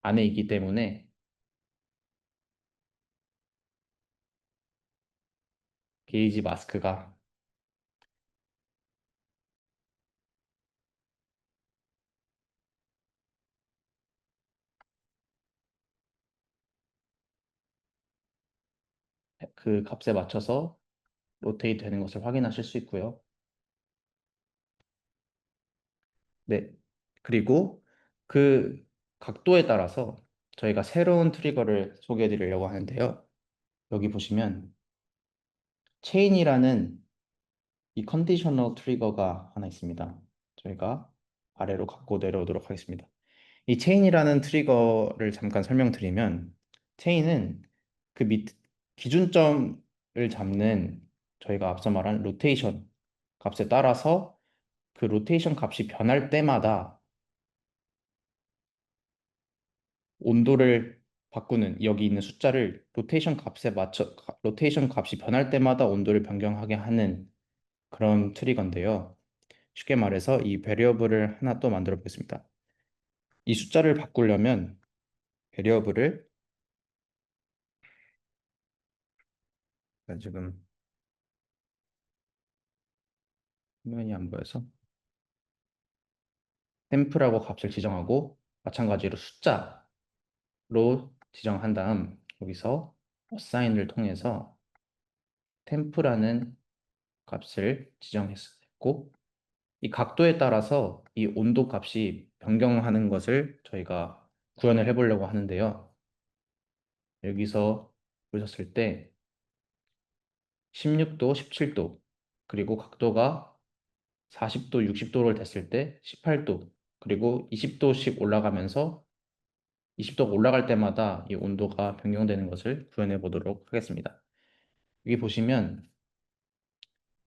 안에 있기 때문에 게이지 마스크가 그 값에 맞춰서 로테이트 되는 것을 확인하실 수 있고요. 네. 그리고 그 각도에 따라서 저희가 새로운 트리거를 소개해 드리려고 하는데요. 여기 보시면 체인이라는 이 컨디셔널 트리거가 하나 있습니다. 저희가 아래로 갖고 내려오도록 하겠습니다. 이 체인이라는 트리거를 잠깐 설명드리면, 체인은 그 기준점을 잡는, 저희가 앞서 말한 로테이션 값에 따라서 그 로테이션 값이 변할 때마다 온도를 바꾸는, 여기 있는 숫자를 로테이션 값이 변할 때마다 온도를 변경하게 하는 그런 트리거인데요. 쉽게 말해서 이 베리어블을 하나 또 만들어 보겠습니다. 이 숫자를 바꾸려면 베리어블을, 지금 화면이 안 보여서 템프라고 값을 지정하고, 마찬가지로 숫자로 지정한 다음 여기서 assign을 통해서 템프라는 값을 지정했고, 이 각도에 따라서 이 온도 값이 변경하는 것을 저희가 구현을 해보려고 하는데요. 여기서 보셨을 때 16도, 17도, 그리고 각도가 40도, 60도를 됐을 때 18도, 그리고 20도씩 올라가면서 20도가 올라갈 때마다 이 온도가 변경되는 것을 구현해 보도록 하겠습니다. 여기 보시면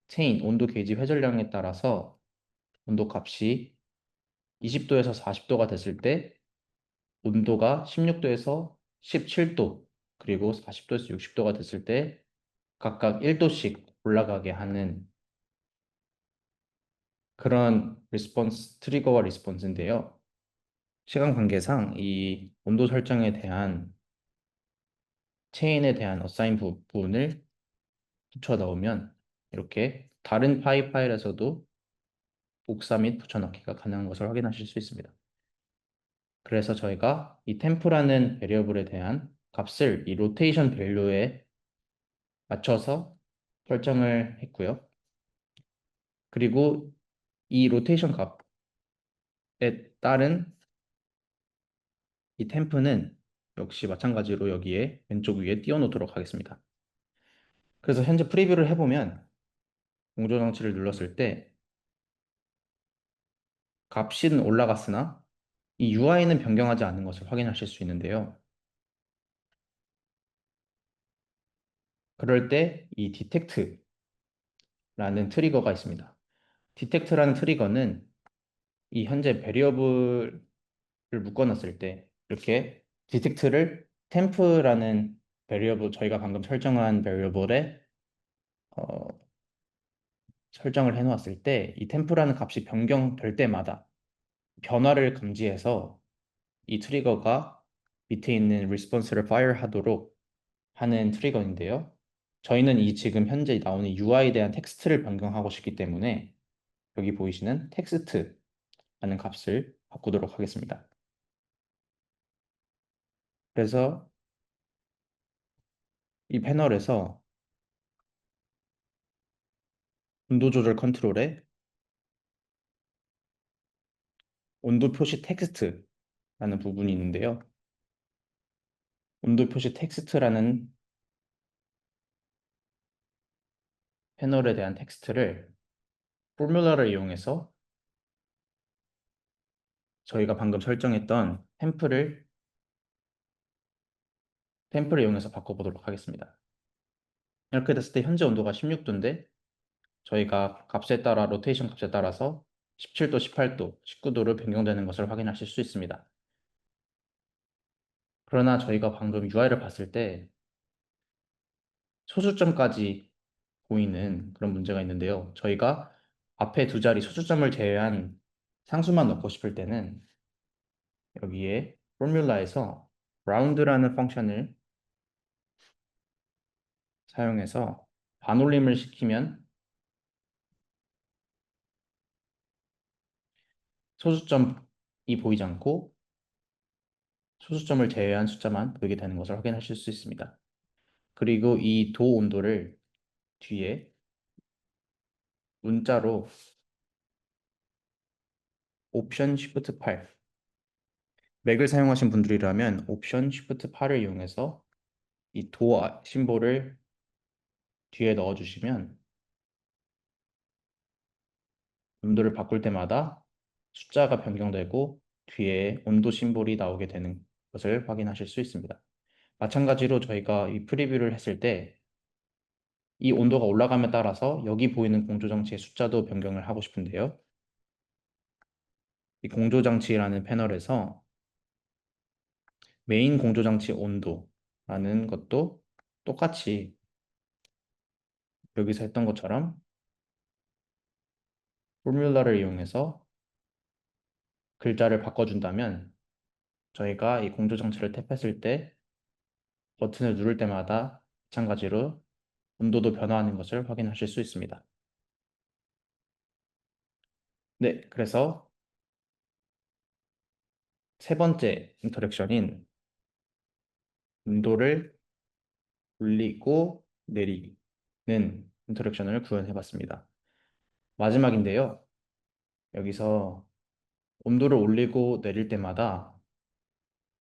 체인 온도 게이지 회전량에 따라서 온도 값이 20도에서 40도가 됐을 때 온도가 16도에서 17도, 그리고 40도에서 60도가 됐을 때 각각 1도씩 올라가게 하는 그런 트리거와 리스폰스인데요. 시간 관계상 이 온도 설정에 대한 체인에 대한 어사인 부분을 붙여 넣으면 이렇게 다른 파일에서도 복사 및 붙여넣기가 가능한 것을 확인하실 수 있습니다. 그래서 저희가 이 템프라는 베리어블에 대한 값을 이 로테이션 밸류에 맞춰서 설정을 했고요. 그리고 이 로테이션 값에 따른 이 템프는 역시 마찬가지로 여기에 왼쪽 위에 띄워놓도록 하겠습니다. 그래서 현재 프리뷰를 해보면 공조 장치를 눌렀을 때 값은 올라갔으나 이 UI는 변경하지 않는 것을 확인하실 수 있는데요. 그럴 때 이 detect라는 트리거가 있습니다. detect라는 트리거는 이 현재 베리어블을 묶어놨을 때 이렇게 detect를 temp라는 베리어블, 저희가 방금 설정한 베리어블에 설정을 해놓았을 때 이 temp라는 값이 변경될 때마다 변화를 감지해서 이 트리거가 밑에 있는 리스폰스를 파일하도록 하는 트리거인데요. 저희는 이 지금 현재 나오는 UI에 대한 텍스트를 변경하고 싶기 때문에 여기 보이시는 텍스트라는 값을 바꾸도록 하겠습니다. 그래서 이 패널에서 온도 조절 컨트롤에 온도 표시 텍스트라는 부분이 있는데요. 온도 표시 텍스트라는 패널에 대한 텍스트를 포뮬러를 이용해서 저희가 방금 설정했던 템플을 이용해서 바꿔보도록 하겠습니다. 이렇게 됐을 때 현재 온도가 16도인데 저희가 값에 따라 로테이션 값에 따라서 17도, 18도, 19도로 변경되는 것을 확인하실 수 있습니다. 그러나 저희가 방금 UI를 봤을 때 소수점까지 보이는 그런 문제가 있는데요. 저희가 앞에 두 자리 소수점을 제외한 상수만 넣고 싶을 때는 여기에 포뮬라에서 round라는 펑션을 사용해서 반올림을 시키면 소수점이 보이지 않고 소수점을 제외한 숫자만 보이게 되는 것을 확인하실 수 있습니다. 그리고 이 도 온도를 뒤에 문자로 옵션 쉬프트 8 맥을 사용하신 분들이라면 옵션 쉬프트 8을 이용해서 이 도 심볼을 뒤에 넣어주시면 온도를 바꿀 때마다 숫자가 변경되고 뒤에 온도 심볼이 나오게 되는 것을 확인하실 수 있습니다. 마찬가지로 저희가 이 프리뷰를 했을 때 이 온도가 올라감에 따라서 여기 보이는 공조장치의 숫자도 변경을 하고 싶은데요. 이 공조장치라는 패널에서 메인 공조장치 온도라는 것도 똑같이 여기서 했던 것처럼 포뮬러를 이용해서 글자를 바꿔준다면 저희가 이 공조장치를 탭했을 때 버튼을 누를 때마다 마찬가지로 온도도 변화하는 것을 확인하실 수 있습니다. 네, 그래서 세 번째 인터랙션인 온도를 올리고 내리는 인터랙션을 구현해 봤습니다. 마지막인데요. 여기서 온도를 올리고 내릴 때마다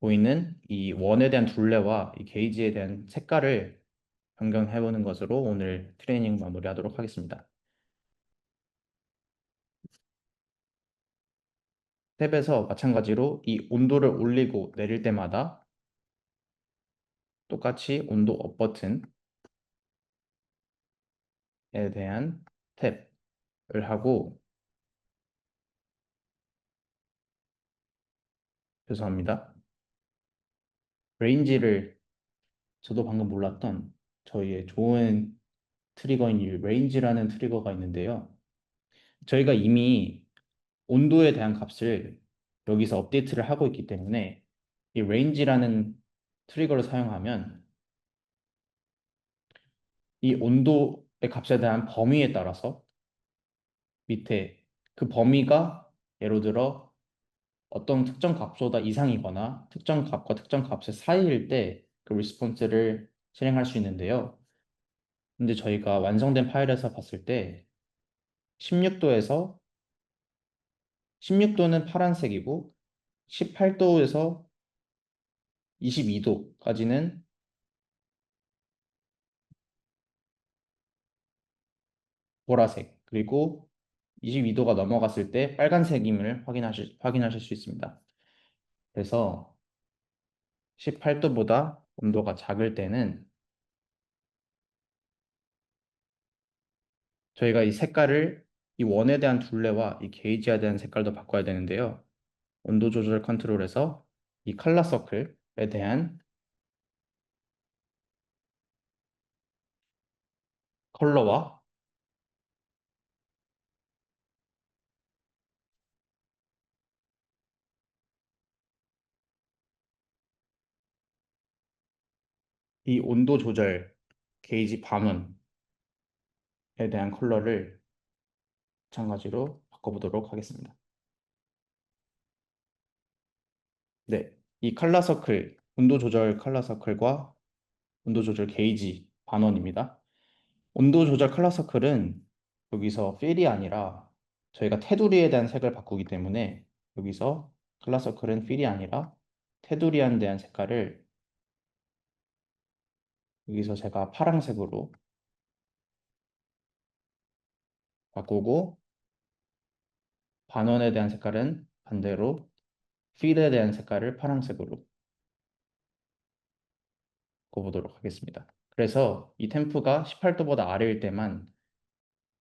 보이는 이 원에 대한 둘레와 이 게이지에 대한 색깔을 변경해 보는 것으로 오늘 트레이닝 마무리하도록 하겠습니다. 탭에서 마찬가지로 이 온도를 올리고 내릴 때마다 똑같이 온도 업 버튼에 대한 탭을 하고 죄송합니다. 레인지를 저도 방금 몰랐던 저희의 좋은 트리거인 이 레인지라는 트리거가 있는데요. 저희가 이미 온도에 대한 값을 여기서 업데이트를 하고 있기 때문에 이 range라는 트리거를 사용하면 이 온도의 값에 대한 범위에 따라서 밑에 그 범위가 예를 들어 어떤 특정 값보다 이상이거나 특정 값과 특정 값의 사이일 때 그 리스폰스를 실행할 수 있는데요. 근데 저희가 완성된 파일에서 봤을 때 16도에서 16도는 파란색이고 18도에서 22도까지는 보라색, 그리고 22도가 넘어갔을 때 빨간색임을 확인하실 수 있습니다. 그래서 18도보다 온도가 작을 때는 저희가 이 색깔을 이 원에 대한 둘레와 이 게이지에 대한 색깔도 바꿔야 되는데요. 온도 조절 컨트롤에서 이 컬러 서클에 대한 컬러와 이 온도 조절 게이지 반원에 대한 컬러를 마찬가지로 바꿔보도록 하겠습니다. 네, 이 컬러 서클, 온도 조절 컬러 서클과 온도 조절 게이지 반원입니다. 온도 조절 컬러 서클은 여기서 필이 아니라 저희가 테두리에 대한 색을 바꾸기 때문에 여기서 컬러 서클은 필이 아니라 테두리에 대한 색깔을 여기서 제가 파란색으로 바꾸고 반원에 대한 색깔은 반대로 필에 대한 색깔을 파란색으로 바꿔보도록 하겠습니다. 그래서 이 템프가 18도보다 아래일 때만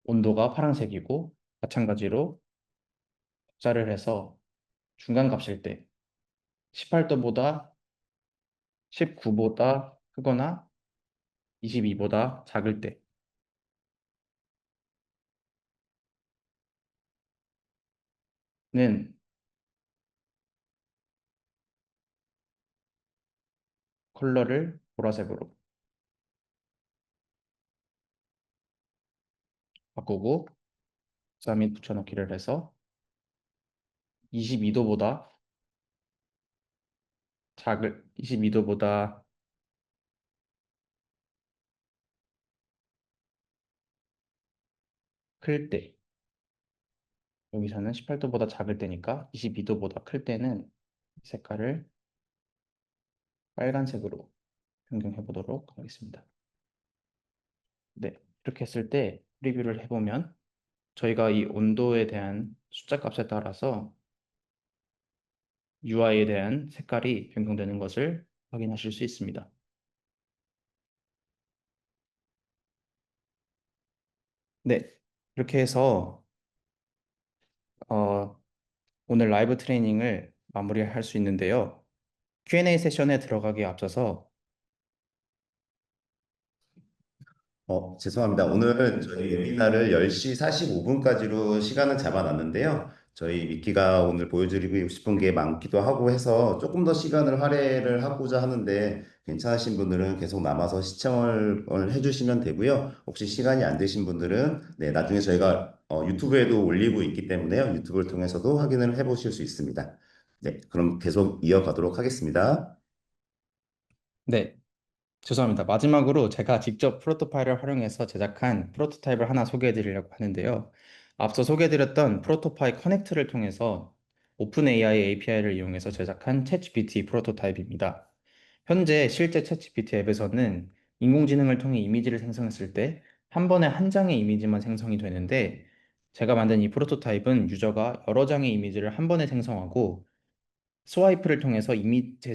온도가 파란색이고 마찬가지로 복사를 해서 중간값일 때 18도보다 19보다 크거나 22보다 작을 때는 컬러를 보라색으로 바꾸고 복사 및 붙여넣기를 해서 22도보다 22도보다 클 때, 여기서는 18도보다 작을 때니까 22도보다 클 때는 이 색깔을 빨간색으로 변경해 보도록 하겠습니다. 네, 이렇게 했을 때 프리뷰를 해보면 저희가 이 온도에 대한 숫자 값에 따라서 UI에 대한 색깔이 변경되는 것을 확인하실 수 있습니다. 네, 이렇게 해서 어, 오늘 라이브 트레이닝을 마무리할 수 있는데요. Q&A 세션에 들어가기에 앞서서 죄송합니다. 오늘 저희 웨비나를 10시 45분까지로 시간을 잡아놨는데요. 저희 미키가 오늘 보여드리고 싶은 게 많기도 하고 해서 조금 더 시간을 할애를 하고자 하는데 괜찮으신 분들은 계속 남아서 시청을 해주시면 되고요. 혹시 시간이 안 되신 분들은 네, 나중에 저희가 유튜브에도 올리고 있기 때문에요. 유튜브를 통해서도 확인을 해보실 수 있습니다. 네, 그럼 계속 이어가도록 하겠습니다. 네, 죄송합니다. 마지막으로 제가 직접 프로토파일을 활용해서 제작한 프로토타입을 하나 소개해 드리려고 하는데요. 앞서 소개해 드렸던 프로토파이 커넥트를 통해서 오픈 AI API를 이용해서 제작한 챗GPT 프로토타입입니다. 현재 실제 챗GPT 앱에서는 인공지능을 통해 이미지를 생성했을 때 한 번에 한 장의 이미지만 생성이 되는데 제가 만든 이 프로토타입은 유저가 여러 장의 이미지를 한 번에 생성하고 스와이프를 통해서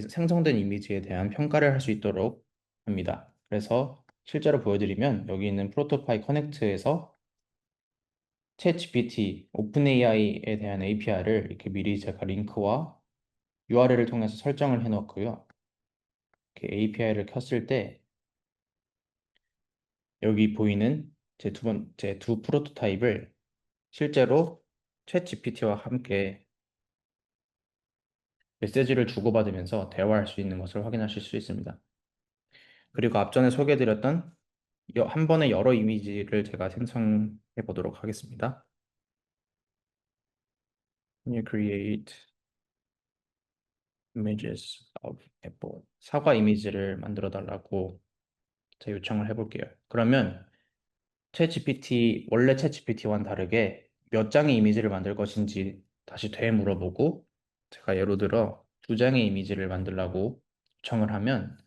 생성된 이미지에 대한 평가를 할 수 있도록 합니다. 그래서 실제로 보여드리면 여기 있는 프로토파이 커넥트에서 챗GPT, 오픈AI에 대한 API를 이렇게 미리 제가 링크와 URL을 통해서 설정을 해놓고요. 이렇게 API를 켰을 때 여기 보이는 제 두 프로토타입을 실제로 챗GPT와 함께 메시지를 주고받으면서 대화할 수 있는 것을 확인하실 수 있습니다. 그리고 앞전에 소개해드렸던 한 번에 여러 이미지를 제가 생성해 보도록 하겠습니다. Can you create images of apple? 사과 이미지를 만들어 달라고 제가 요청을 해볼게요. 그러면 원래 챗GPT와는 다르게 몇 장의 이미지를 만들 것인지 다시 되물어보고 제가 예로 들어 두 장의 이미지를 만들라고 요청을 하면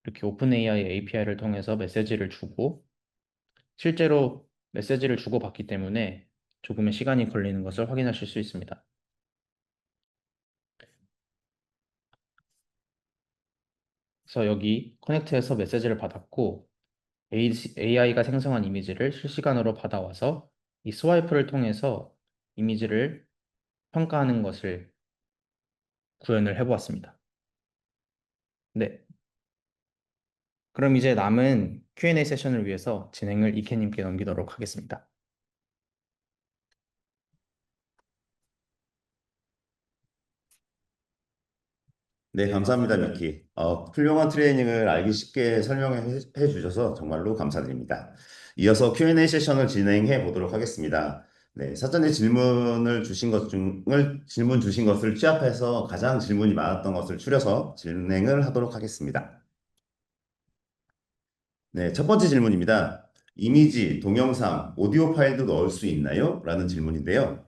이렇게 오픈AI API를 통해서 메시지를 주고 실제로 메시지를 주고받기 때문에 조금의 시간이 걸리는 것을 확인하실 수 있습니다. 그래서 여기 커넥트에서 메시지를 받았고 AI가 생성한 이미지를 실시간으로 받아와서 이 스와이프를 통해서 이미지를 평가하는 것을 구현을 해보았습니다. 네, 그럼 이제 남은 Q&A 세션을 위해서 진행을 이케님께 넘기도록 하겠습니다. 네, 감사합니다, 미키. 훌륭한 트레이닝을 알기 쉽게 설명해 주셔서 정말로 감사드립니다. 이어서 Q&A 세션을 진행해 보도록 하겠습니다. 네, 사전에 질문 주신 것을 취합해서 가장 질문이 많았던 것을 추려서 진행을 하도록 하겠습니다. 네, 첫 번째 질문입니다. 이미지, 동영상, 오디오 파일도 넣을 수 있나요? 라는 질문인데요.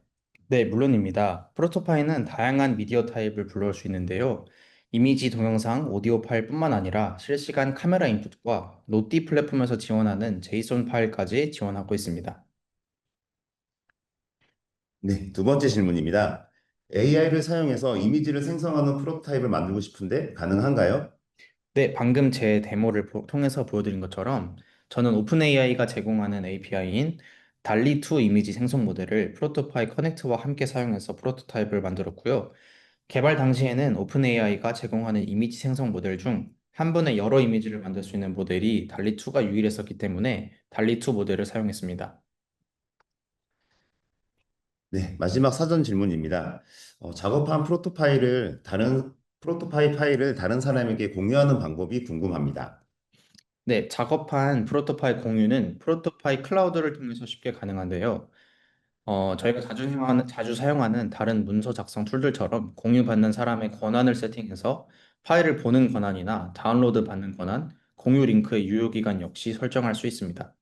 네, 물론입니다. 프로토파이는 다양한 미디어 타입을 불러올 수 있는데요. 이미지, 동영상, 오디오 파일뿐만 아니라 실시간 카메라 인풋과 노티 플랫폼에서 지원하는 제이슨 파일까지 지원하고 있습니다. 네, 두 번째 질문입니다. AI를 사용해서 이미지를 생성하는 프로토타입을 만들고 싶은데 가능한가요? 네, 방금 제 데모를 통해서 보여드린 것처럼 저는 오픈AI가 제공하는 API인 달리2 이미지 생성 모델을 프로토파이 커넥트와 함께 사용해서 프로토타입을 만들었고요. 개발 당시에는 오픈AI가 제공하는 이미지 생성 모델 중 한 번에 여러 이미지를 만들 수 있는 모델이 달리2가 유일했었기 때문에 달리2 모델을 사용했습니다. 네, 마지막 사전 질문입니다. 작업한 프로토타입 파일을 다른 사람에게 공유하는 방법이 궁금합니다. 네, 작업한 프로토파이 공유는 프로토파이 클라우드를 통해서 쉽게 가능한데요. 저희가 자주 사용하는 다른 문서 작성 툴들처럼 공유받는 사람의 권한을 세팅해서 파일을 보는 권한이나 다운로드 받는 권한, 공유 링크의 유효 기간 역시 설정할 수 있습니다.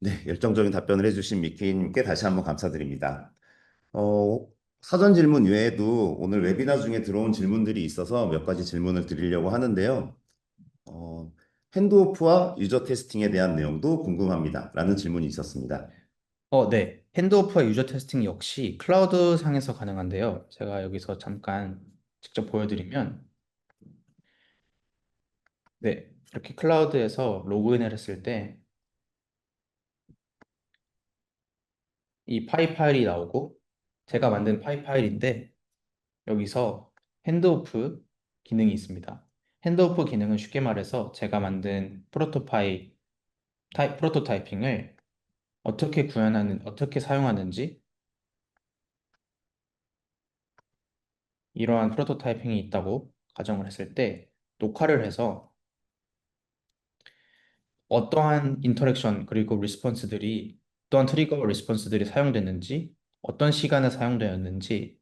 네, 열정적인 답변을 해주신 미키님께 다시 한번 감사드립니다. 어, 사전 질문 외에도 오늘 웨비나 중에 들어온 질문들이 있어서 몇 가지 질문을 드리려고 하는데요. 어, 핸드오프와 유저 테스팅에 대한 내용도 궁금합니다. 라는 질문이 있었습니다. 네. 핸드오프와 유저 테스팅 역시 클라우드 상에서 가능한데요. 제가 여기서 잠깐 직접 보여드리면, 네. 이렇게 클라우드에서 로그인을 했을 때 이 파일이 나오고 제가 만든 파일인데 여기서 핸드오프 기능이 있습니다. 핸드오프 기능은 쉽게 말해서 제가 만든 프로토타이핑을 어떻게 사용하는지 이러한 프로토타이핑이 있다고 가정을 했을 때 녹화를 해서 어떠한 인터랙션 그리고 어떠한 트리거와 리스폰스들이 사용됐는지 어떤 시간에 사용되었는지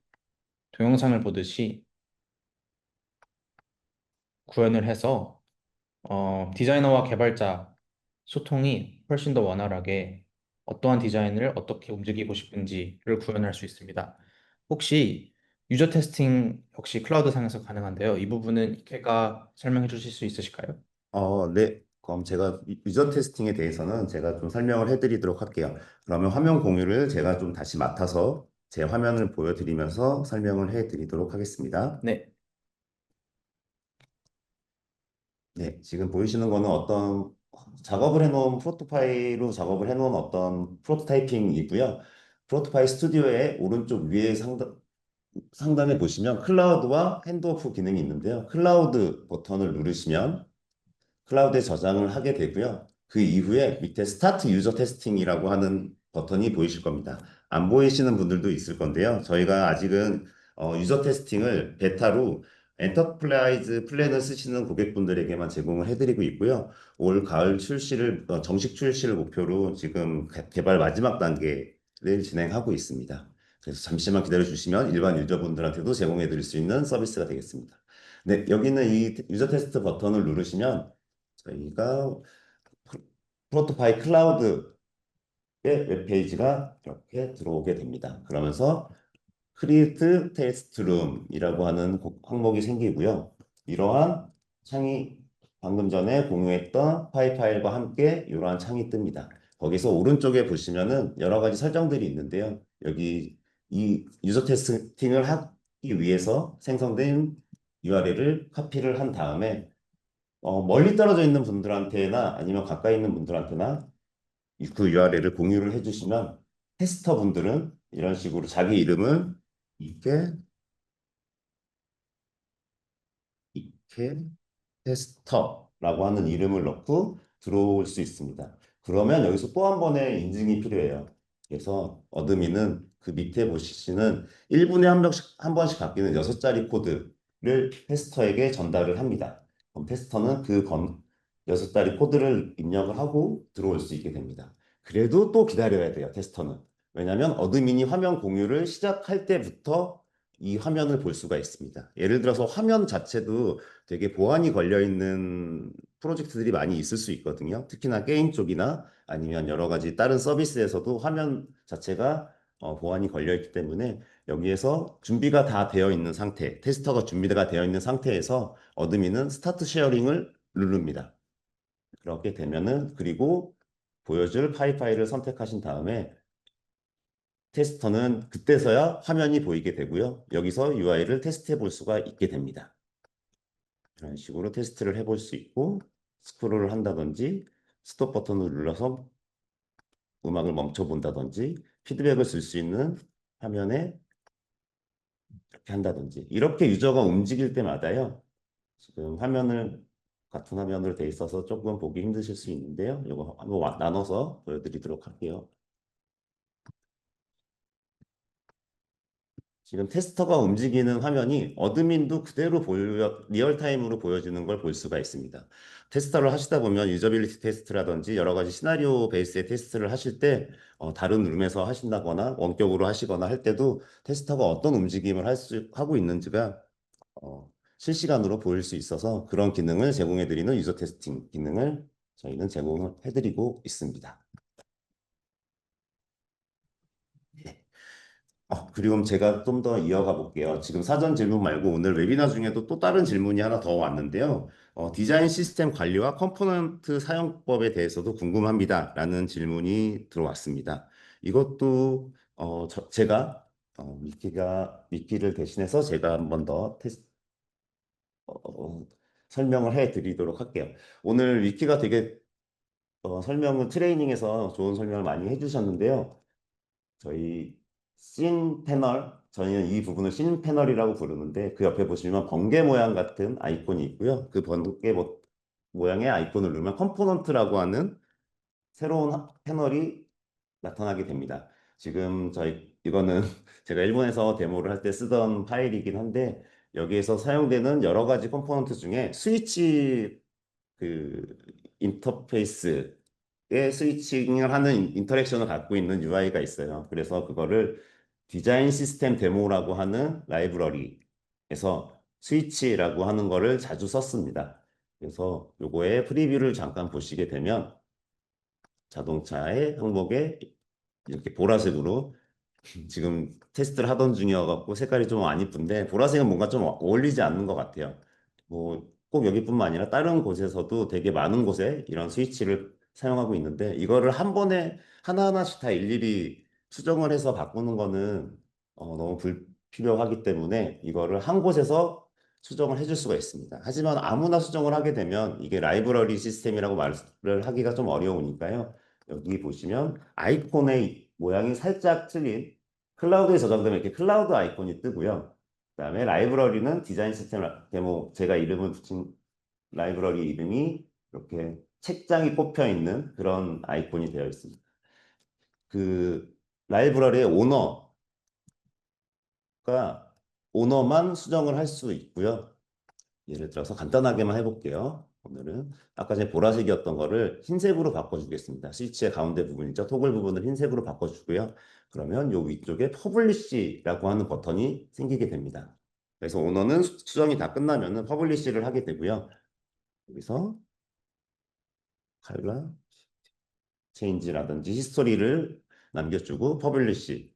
동영상을 보듯이 구현을 해서 디자이너와 개발자 소통이 훨씬 더 원활하게 어떠한 디자인을 어떻게 움직이고 싶은지를 구현할 수 있습니다. 혹시 유저 테스팅 역시 클라우드 상에서 가능한데요. 이 부분은 이케가 설명해 주실 수 있으실까요? 네. 그럼 제가 유저 테스팅에 대해서는 제가 좀 설명을 해드리도록 할게요. 그러면 화면 공유를 제가 좀 다시 맡아서 제 화면을 보여드리면서 설명을 해드리도록 하겠습니다. 네. 네, 지금 보이시는 거는 어떤 작업을 해놓은 프로토타입으로 작업을 해놓은 어떤 프로토타이핑이고요. 프로토타입 스튜디오의 오른쪽 위에 상단에 보시면 클라우드와 핸드오프 기능이 있는데요. 클라우드 버튼을 누르시면 클라우드에 저장을 하게 되고요. 그 이후에 밑에 스타트 유저 테스팅이라고 하는 버튼이 보이실 겁니다. 안 보이시는 분들도 있을 건데요. 저희가 아직은 유저 테스팅을 베타로 엔터프라이즈 플랜을 쓰시는 고객분들에게만 제공을 해드리고 있고요. 올 가을 정식 출시를 목표로 지금 개발 마지막 단계를 진행하고 있습니다. 그래서 잠시만 기다려 주시면 일반 유저분들한테도 제공해 드릴 수 있는 서비스가 되겠습니다. 네, 여기는 이 유저 테스트 버튼을 누르시면 저희가 프로토파이 클라우드의 웹페이지가 이렇게 들어오게 됩니다. 그러면서 크리에이트 테스트 룸이라고 하는 항목이 생기고요. 이러한 창이 방금 전에 공유했던 파일과 함께 이러한 창이 뜹니다. 거기서 오른쪽에 보시면은 여러 가지 설정들이 있는데요. 여기 이 유저 테스팅을 하기 위해서 생성된 URL을 카피를 한 다음에 멀리 떨어져 있는 분들한테나 아니면 가까이 있는 분들한테나 그 URL을 공유를 해주시면 테스터 분들은 이런 식으로 자기 이름을 이렇게 이렇게 테스터라고 하는 이름을 넣고 들어올 수 있습니다. 그러면 여기서 또 한 번의 인증이 필요해요. 그래서 어드민은 그 밑에 보시는 1분에 한 번씩 바뀌는 6자리 코드를 테스터에게 전달을 합니다. 그럼 테스터는 그 6자리 코드를 입력을 하고 들어올 수 있게 됩니다. 그래도 또 기다려야 돼요, 테스터는. 왜냐하면 어드민이 화면 공유를 시작할 때부터 이 화면을 볼 수가 있습니다. 예를 들어서 화면 자체도 되게 보안이 걸려 있는 프로젝트들이 많이 있을 수 있거든요. 특히나 게임 쪽이나 아니면 여러 가지 다른 서비스에서도 화면 자체가 보안이 걸려 있기 때문에 여기에서 준비가 다 되어 있는 상태, 테스터가 준비가 되어 있는 상태에서 어드민은 스타트 쉐어링을 누릅니다. 그렇게 되면은 그리고 보여줄 파일을 선택하신 다음에 테스터는 그때서야 화면이 보이게 되고요. 여기서 UI를 테스트해 볼 수가 있게 됩니다. 이런 식으로 테스트를 해볼 수 있고 스크롤을 한다든지 스톱 버튼을 눌러서 음악을 멈춰 본다든지 피드백을 쓸 수 있는 화면에 이렇게 한다든지 이렇게 유저가 움직일 때마다요. 지금 같은 화면으로 돼 있어서 조금 보기 힘드실 수 있는데요. 이거 한번 나눠서 보여드리도록 할게요. 지금 테스터가 움직이는 화면이 어드민도 그대로 리얼타임으로 보여지는 걸 볼 수가 있습니다. 테스터를 하시다 보면 유저빌리티 테스트라든지 여러 가지 시나리오 베이스의 테스트를 하실 때 다른 룸에서 하신다거나 원격으로 하시거나 할 때도 테스터가 어떤 움직임을 하고 있는지가 실시간으로 보일 수 있어서 그런 기능을 제공해드리는 유저 테스팅 기능을 저희는 제공해드리고 있습니다. 네. 그리고 제가 좀 더 이어가 볼게요. 지금 사전 질문 말고 오늘 웨비나 중에도 또 다른 질문이 하나 더 왔는데요. 디자인 시스템 관리와 컴포넌트 사용법에 대해서도 궁금합니다. 라는 질문이 들어왔습니다. 이것도 제가 미키를 대신해서 제가 한 번 더 설명을 해드리도록 할게요. 오늘 위키가 되게 트레이닝에서 좋은 설명을 많이 해주셨는데요. 저희 저희는 이 부분을 씬 패널이라고 부르는데 그 옆에 보시면 번개 모양 같은 아이콘이 있고요. 그 모양의 아이콘을 누르면 컴포넌트라고 하는 새로운 패널이 나타나게 됩니다. 지금 이거는 제가 일본에서 데모를 할 때 쓰던 파일이긴 한데 여기에서 사용되는 여러 가지 컴포넌트 중에 스위치 그 인터페이스에 스위칭을 하는 인터랙션을 갖고 있는 UI가 있어요. 그래서 그거를 디자인 시스템 데모라고 하는 라이브러리에서 스위치라고 하는 거를 자주 썼습니다. 그래서 요거의 프리뷰를 잠깐 보시게 되면 자동차의 항목에 이렇게 보라색으로 지금 테스트를 하던 중이어갖고 색깔이 좀 안 이쁜데 보라색은 뭔가 좀 어울리지 않는 것 같아요. 뭐 꼭 여기뿐만 아니라 다른 곳에서도 되게 많은 곳에 이런 스위치를 사용하고 있는데 이거를 한 번에 하나하나씩 다 일일이 수정을 해서 바꾸는 거는 너무 불필요하기 때문에 이거를 한 곳에서 수정을 해줄 수가 있습니다. 하지만 아무나 수정을 하게 되면 이게 라이브러리 시스템이라고 말을 하기가 좀 어려우니까요. 여기 보시면 아이콘의 모양이 살짝 틀린 클라우드에 저장되면 이렇게 클라우드 아이콘이 뜨고요. 그다음에 라이브러리는 디자인 시스템 데모 제가 이름을 붙인 라이브러리 이름이 이렇게 책장이 꼽혀 있는 그런 아이콘이 되어 있습니다. 그 라이브러리의 오너만 수정을 할 수 있고요. 예를 들어서 간단하게만 해볼게요. 오늘은 아까 전에 보라색이었던 거를 흰색으로 바꿔주겠습니다. 스위치의 가운데 부분이죠. 토글 부분을 흰색으로 바꿔주고요. 그러면 요 위쪽에 퍼블리시라고 하는 버튼이 생기게 됩니다. 그래서 오너는 수정이 다 끝나면은 퍼블리시를 하게 되고요. 여기서 컬러 체인지라든지 히스토리를 남겨주고 퍼블리시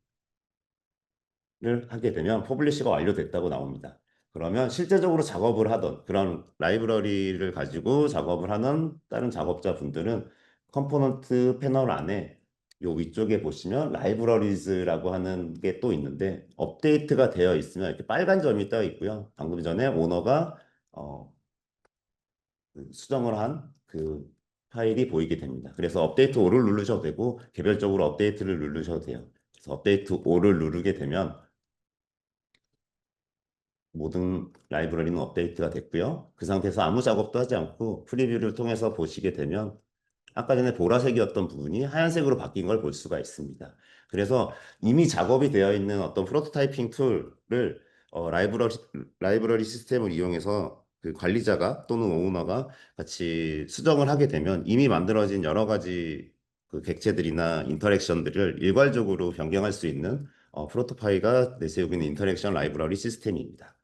를 하게 되면 퍼블리시가 완료됐다고 나옵니다. 그러면 실제적으로 작업을 하던 그런 라이브러리를 가지고 작업을 하는 다른 작업자분들은 컴포넌트 패널 안에 요 위쪽에 보시면 라이브러리즈라고 하는 게 또 있는데 업데이트가 되어 있으면 이렇게 빨간 점이 떠 있고요. 방금 전에 오너가 어, 수정을 한 그 파일이 보이게 됩니다. 그래서 업데이트 5를 누르셔도 되고 개별적으로 업데이트를 누르셔도 돼요. 그래서 업데이트 5를 누르게 되면 모든 라이브러리는 업데이트가 됐고요. 그 상태에서 아무 작업도 하지 않고 프리뷰를 통해서 보시게 되면 아까 전에 보라색이었던 부분이 하얀색으로 바뀐 걸 볼 수가 있습니다. 그래서 이미 작업이 되어 있는 어떤 프로토타이핑 툴을 라이브러리 시스템을 이용해서 그 관리자가 또는 오너가 같이 수정을 하게 되면 이미 만들어진 여러 가지 그 객체들이나 인터랙션들을 일괄적으로 변경할 수 있는 프로토파이가 내세우고 있는 인터랙션 라이브러리 시스템입니다.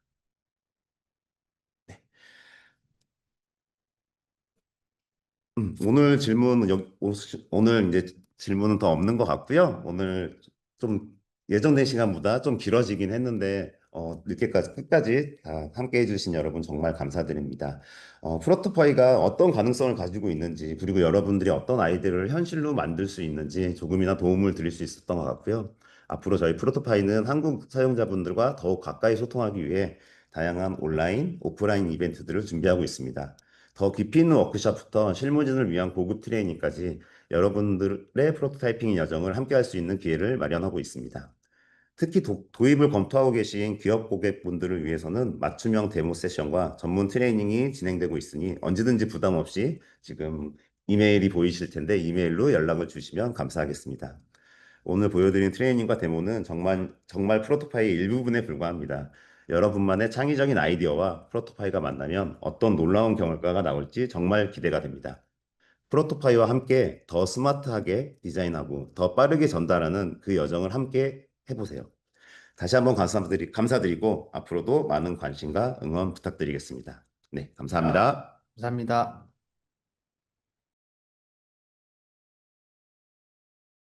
오늘 질문은 오늘 이제 질문은 더 없는 것 같고요. 오늘 좀 예정된 시간보다 좀 길어지긴 했는데 늦게까지 끝까지 다 함께 해주신 여러분 정말 감사드립니다. 프로토파이가 어떤 가능성을 가지고 있는지 그리고 여러분들이 어떤 아이디어를 현실로 만들 수 있는지 조금이나 도움을 드릴 수 있었던 것 같고요. 앞으로 저희 프로토파이는 한국 사용자분들과 더욱 가까이 소통하기 위해 다양한 온라인, 오프라인 이벤트들을 준비하고 있습니다. 더 깊이 있는 워크숍부터 실무진을 위한 고급 트레이닝까지 여러분들의 프로토타이핑 여정을 함께 할 수 있는 기회를 마련하고 있습니다. 특히 도입을 검토하고 계신 기업 고객분들을 위해서는 맞춤형 데모 세션과 전문 트레이닝이 진행되고 있으니 언제든지 부담 없이 지금 이메일이 보이실 텐데 이메일로 연락을 주시면 감사하겠습니다. 오늘 보여드린 트레이닝과 데모는 정말 프로토파이의 일부분에 불과합니다. 여러분만의 창의적인 아이디어와 프로토파이가 만나면 어떤 놀라운 결과가 나올지 정말 기대가 됩니다. 프로토파이와 함께 더 스마트하게 디자인하고 더 빠르게 전달하는 그 여정을 함께 해보세요. 다시 한번 감사드리고 앞으로도 많은 관심과 응원 부탁드리겠습니다. 네, 감사합니다. 감사합니다.